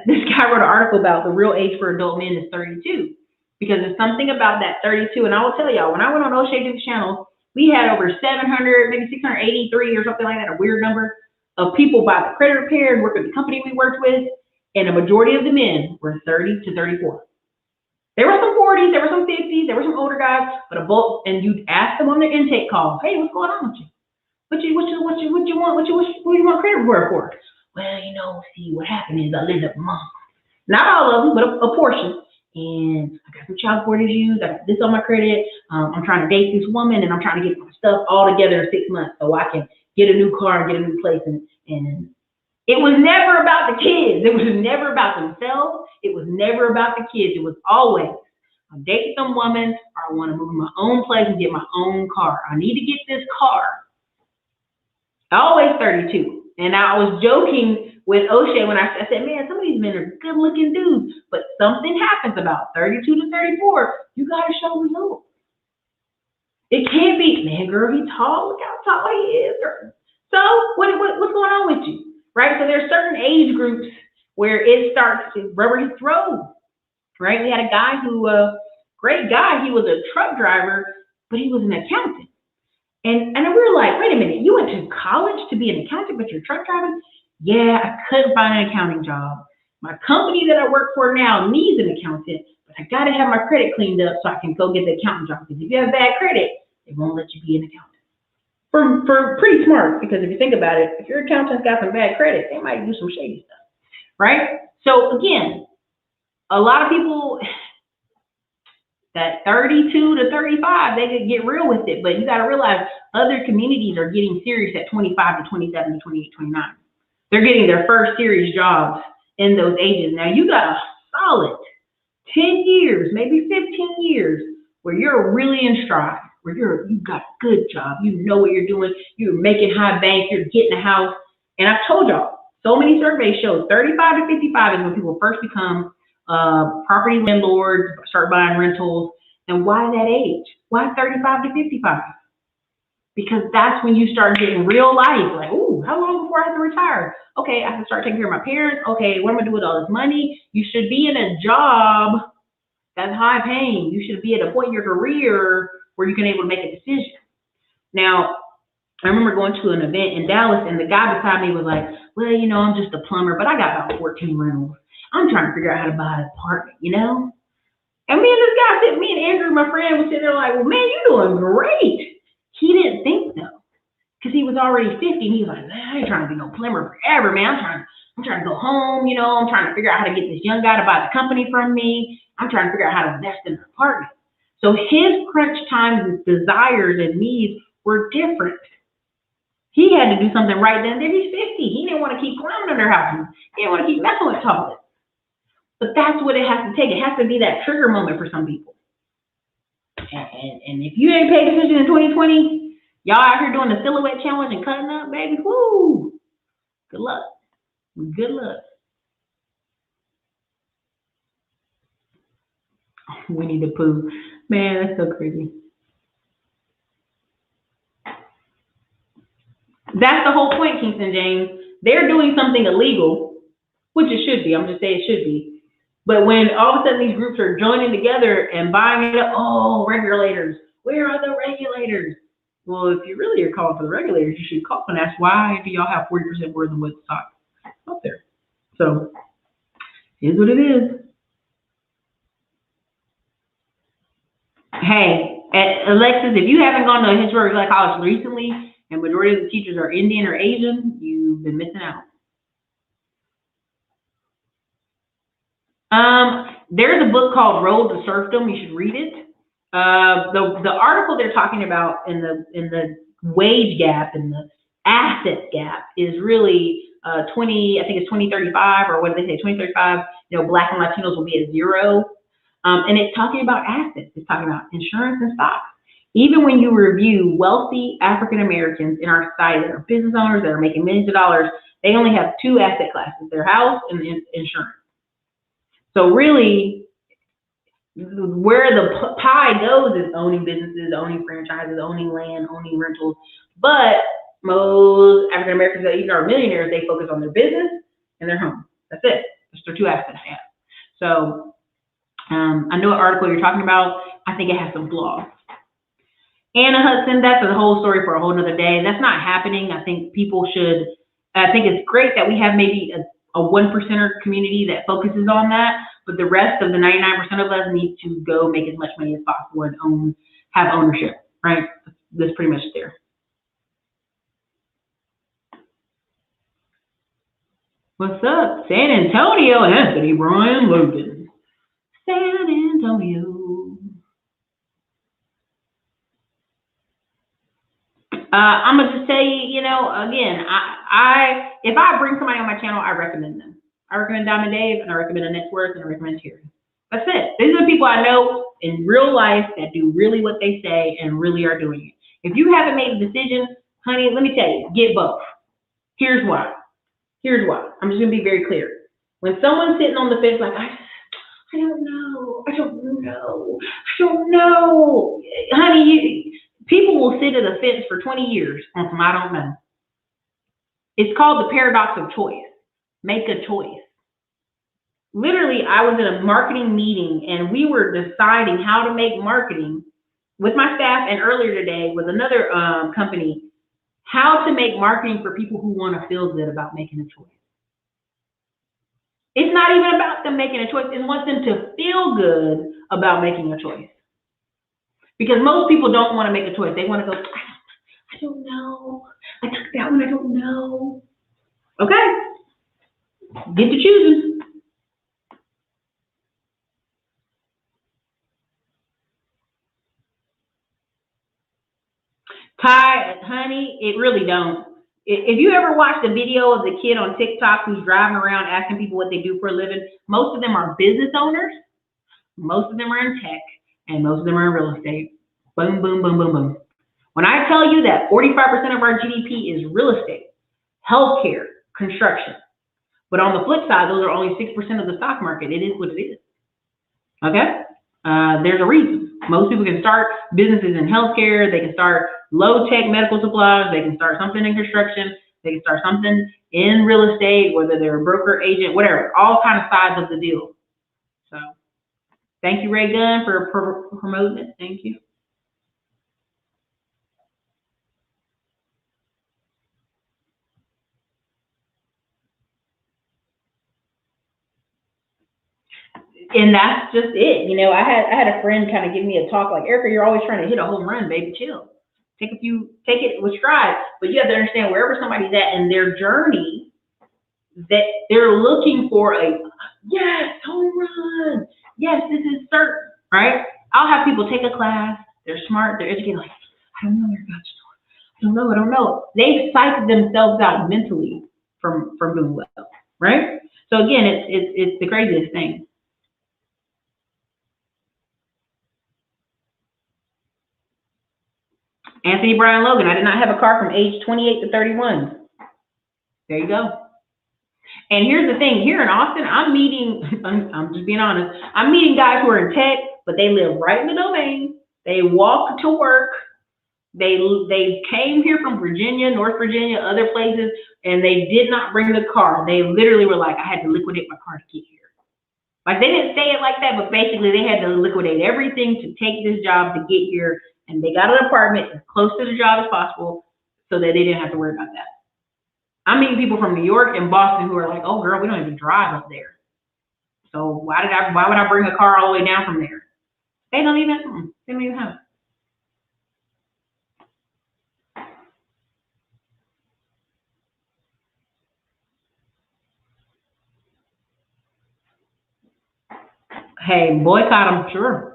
this guy wrote an article about the real age for adult men is 32. Because there's something about that 32. And I will tell y'all, when I went on O'Shea Duke's channel, we had over 700, maybe 683 or something like that, a weird number of people by the credit repaired, work with the company we worked with, and a majority of the men were 30 to 34. There were some 40s, there were some 50s, there were some older guys, but a bulk, and you'd ask them on their intake call, hey, what's going on with you? What you want credit report for? Well, you know, see, what happened is I lived with mom. Not all of them, but a portion. And I got some child support issues. I got this on my credit. I'm trying to date this woman, and I'm trying to get my stuff all together in 6 months so I can get a new car and get a new place. And it was never about the kids. It was never about themselves. It was never about the kids. It was always, I'm dating some woman, or I want to move in my own place and get my own car. I need to get this car. Always 32. And I was joking with O'Shea when I said, man, some of these men are good looking dudes, but something happens about 32 to 34. You got to show results. It can't be, man, girl, he's tall. Look how tall he is. So what's going on with you? Right? So there's certain age groups where it starts to rubber hits road. Right? We had a guy who, great guy, he was a truck driver, but he was an accountant. And we were like, wait a minute, you went to college to be an accountant, but you're truck driving? Yeah, I couldn't find an accounting job. My company that I work for now needs an accountant, but I got to have my credit cleaned up so I can go get the accountant job. Because if you have bad credit, they won't let you be an accountant. For pretty smart, because if you think about it, if your accountant's got some bad credit, they might do some shady stuff, right? So again, a lot of people that 32 to 35, they could get real with it, but you got to realize other communities are getting serious at 25 to 27 to 28, 29. They're getting their first serious jobs in those ages. Now you got a solid 10 years, maybe 15 years where you're really in stride, where you've got a good job, you know what you're doing, you're making high bank, you're getting a house. And I've told y'all, so many surveys show 35 to 55 is when people first become property landlords, start buying rentals. And why that age? Why 35 to 55? Because that's when you start getting real life. Like, ooh, how long before I have to retire? Okay, I have to start taking care of my parents. Okay, what am I gonna do with all this money? You should be in a job that's high paying. You should be at a point in your career where you can able to make a decision. Now, I remember going to an event in Dallas, and the guy beside me was like, well, you know, I'm just a plumber, but I got about 14 rentals. I'm trying to figure out how to buy an apartment, you know? And me and Andrew, my friend, was sitting there like, well, man, you're doing great. He didn't think so, because he was already 50, and he was like, man, I ain't trying to be no plumber forever, man. I'm trying to go home, you know, I'm trying to figure out how to get this young guy to buy the company from me. I'm trying to figure out how to invest in an apartment. So his crunch times, his desires and needs were different. He had to do something right then and there. He's 50. He didn't want to keep climbing under houses. He didn't want to keep messing with toilets. But that's what it has to take. It has to be that trigger moment for some people. And if you ain't paid attention in 2020, y'all out here doing the silhouette challenge and cutting up, baby, woo! Good luck. Good luck. Winnie the Pooh. Man, that's so crazy. That's the whole point, Kingston James. They're doing something illegal, which it should be. I'm just saying it should be. But when all of a sudden these groups are joining together and buying it up, oh, regulators. Where are the regulators? Well, if you really are calling for the regulators, you should call and ask, why do y'all have 40% worth of what's stock up there? So, here's what it is. Hey, Alexis, if you haven't gone to a historical college recently, and majority of the teachers are Indian or Asian, you've been missing out. There's a book called Road to Serfdom. You should read it. The article they're talking about in the wage gap and the asset gap is really 2035, or what did they say, 2035, Black and Latinos will be at zero. And it's talking about assets. It's talking about insurance and stocks. Even when you review wealthy African Americans in our society that are business owners that are making millions of dollars, they only have two asset classes, their house and insurance. So really, where the pie goes is owning businesses, owning franchises, owning land, owning rentals. But most African Americans that even are millionaires, they focus on their business and their home. That's it. That's their two assets they have. So I know what article you're talking about. I think it has some flaws. Anna Hudson, that's a whole story for a whole nother day. That's not happening. I think it's great that we have maybe a 1%er community that focuses on that, but the rest of the 99% of us need to go make as much money as possible and have ownership, right? That's pretty much there. What's up? San Antonio, Anthony Brian Logan. San Antonio. I'm gonna just tell you, again, if I bring somebody on my channel, I recommend them. I recommend Diamond Dave, and I recommend Annette Worth, and I recommend Terry. That's it. These are the people I know in real life that do really what they say and really are doing it. If you haven't made a decision, honey, let me tell you, get both. Here's why. I'm just gonna be very clear. When someone's sitting on the fence like, I don't know, honey, people will sit at a fence for 20 years on some I don't know. It's called the paradox of choice. Make a choice. Literally, I was in a marketing meeting and we were deciding how to make marketing with my staff, and earlier today with another company, how to make marketing for people who want to feel good about making a choice. It's not even about them making a choice. It wants them to feel good about making a choice. Because most people don't want to make a choice. They want to go, I don't know. I took that one, I don't know. Okay, get to choosing. Ty, honey, it really don't. If you ever watched a video of the kid on TikTok who's driving around asking people what they do for a living, most of them are business owners, most of them are in tech, and most of them are in real estate. Boom, boom, boom, boom, boom. When I tell you that 45% of our GDP is real estate, healthcare, construction, but on the flip side, those are only 6% of the stock market. It is what it is. Okay? There's a reason. Most people can start businesses in healthcare. They can start low-tech medical supplies. They can start something in construction. They can start something in real estate, whether they're a broker, agent, whatever. All kind of sides of the deal. So, thank you, Ray Gunn, for promoting it. Thank you. And that's just it. You know, I had a friend kind of give me a talk like, Erica, you're always trying to hit a home run, baby. Chill. Take it with stride. But you have to understand wherever somebody's at in their journey, that they're looking for a yes, home run. Yes, this is certain, right? I'll have people take a class. They're smart. They're educated. Like, I don't know, Erica. I don't know. They psych themselves out mentally from doing well, right? So again, it's the craziest thing. Anthony Brian Logan, I did not have a car from age 28 to 31. There you go. And here's the thing, here in Austin, I'm just being honest, I'm meeting guys who are in tech, but they live right in the domain. They walk to work. They came here from Virginia, North Virginia, other places, and they did not bring the car. They literally were like, I had to liquidate my car to get here. Like, they didn't say it like that, but basically they had to liquidate everything to take this job to get here. And they got an apartment as close to the job as possible so that they didn't have to worry about that. I'm meeting people from New York and Boston who are like, oh girl, we don't even drive up there. So why would I bring a car all the way down from there? They don't even have it. Hey, boycott them, sure.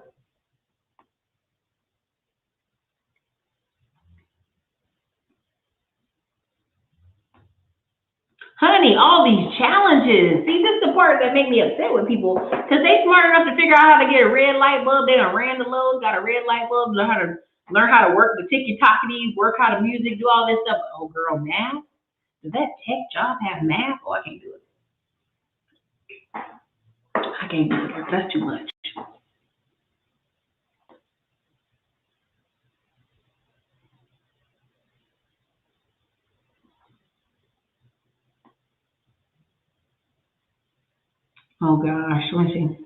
Honey, all these challenges. See, this is the part that make me upset with people because they smart enough to figure out how to get a red light bulb. They done ran the loads, got a red light bulb, learn how to work the ticky-tockities, work how to music, do all this stuff. Oh, girl, math? Does that tech job have math? Oh, I can't do it. I can't do it. That's too much. Oh gosh, let me see.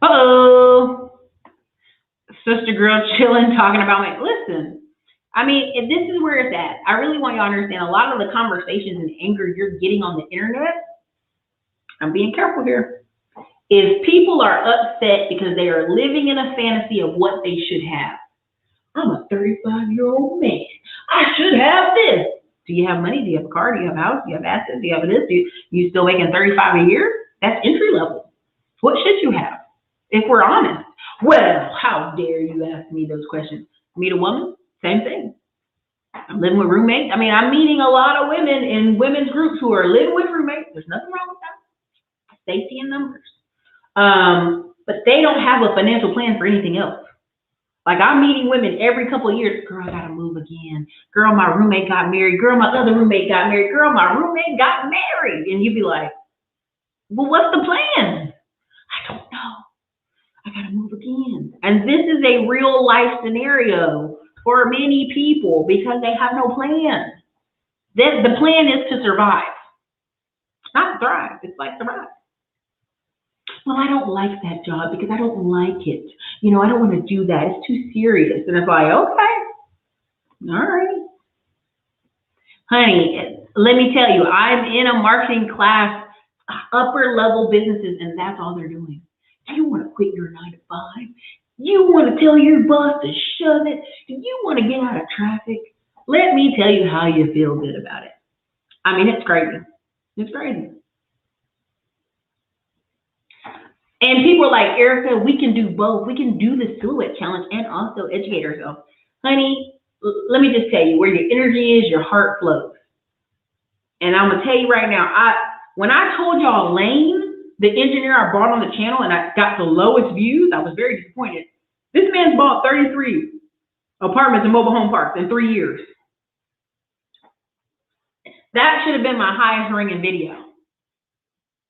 Uh-oh. Sister girl chilling, talking about me. Listen, I mean, if this is where it's at, I really want you to understand a lot of the conversations and anger you're getting on the internet, I'm being careful here, is people are upset because they are living in a fantasy of what they should have. I'm a 35-year-old man. I should have this. Do you have money? Do you have a car? Do you have a house? Do you have assets? Do you have this? You still making 35 a year? That's entry level. What should you have? If we're honest. Well, how dare you ask me those questions? Meet a woman? Same thing. I'm living with roommates. I mean, I'm meeting a lot of women in women's groups who are living with roommates. There's nothing wrong with that. Safety in numbers. But they don't have a financial plan for anything else. Like, I'm meeting women every couple of years. Girl, I gotta move again. Girl, my roommate got married. Girl, my other roommate got married. Girl, my roommate got married. And you'd be like, well, what's the plan? I don't know. I gotta move again. And this is a real life scenario for many people because they have no plan. The plan is to survive, not thrive. It's like survive. Well, I don't like that job because I don't like it. You know, I don't want to do that. It's too serious. And it's like, okay, all right. Honey, let me tell you, I'm in a marketing class upper level businesses, and that's all they're doing. Do you want to quit your 9 to 5? You want to tell your boss to shove it? Do you want to get out of traffic? Let me tell you how you feel good about it. I mean, it's crazy. It's crazy. And people are like, Erica, we can do both. We can do the silhouette challenge and also educate ourselves. Honey, let me just tell you, where your energy is, your heart flows. And I'm gonna tell you right now, when I told y'all Lane, the engineer I brought on the channel, and I got the lowest views, I was very disappointed. This man's bought 33 apartments and mobile home parks in 3 years. That should have been my highest ringing video.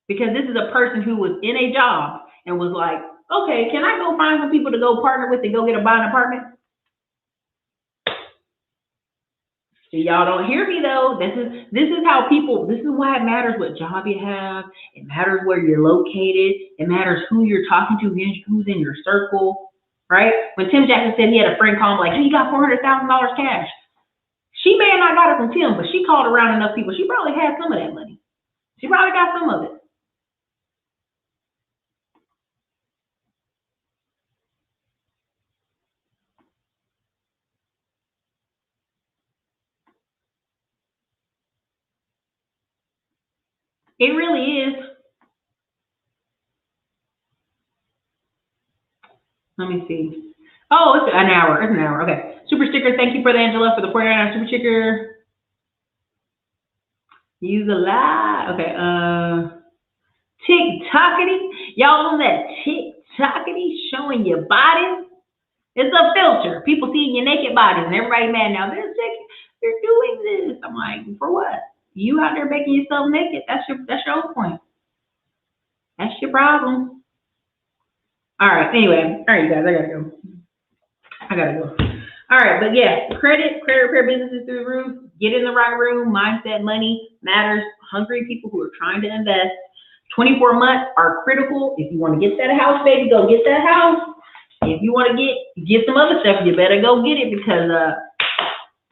Because this is a person who was in a job and was like, okay, can I go find some people to go partner with and go get buy an apartment? See, y'all don't hear me though. This is how people, this is why it matters what job you have. It matters where you're located. It matters who you're talking to, who's in your circle, right? When Tim Jackson said he had a friend call him like, hey, you got $400,000 cash. She may have not got it from Tim, but she called around enough people. She probably had some of that money. She probably got some of it. It really is. Let me see. Oh, it's an hour. It's an hour. Okay. Super sticker. Thank you for the Angela for the 49 super sticker. Use a lot. Okay. TikTokity. Y'all on that TikTokity showing your bodies? It's a filter. People seeing your naked bodies and everybody mad now. They're doing this. I'm like, for what? You out there making yourself naked. That's your whole point. That's your problem. All right. Anyway. All right, you guys. I gotta go. All right, but yeah, credit repair businesses through the roof. Get in the right room. Mindset, money matters. Hungry people who are trying to invest. 24 months are critical. If you want to get that house, baby, go get that house. If you want to get some other stuff, you better go get it because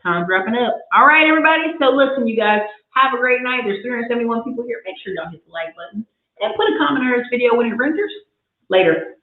time's wrapping up. All right, everybody. So listen, you guys, have a great night. There's 371 people here. Make sure y'all hit the like button and put a comment on this video when it renders. Later.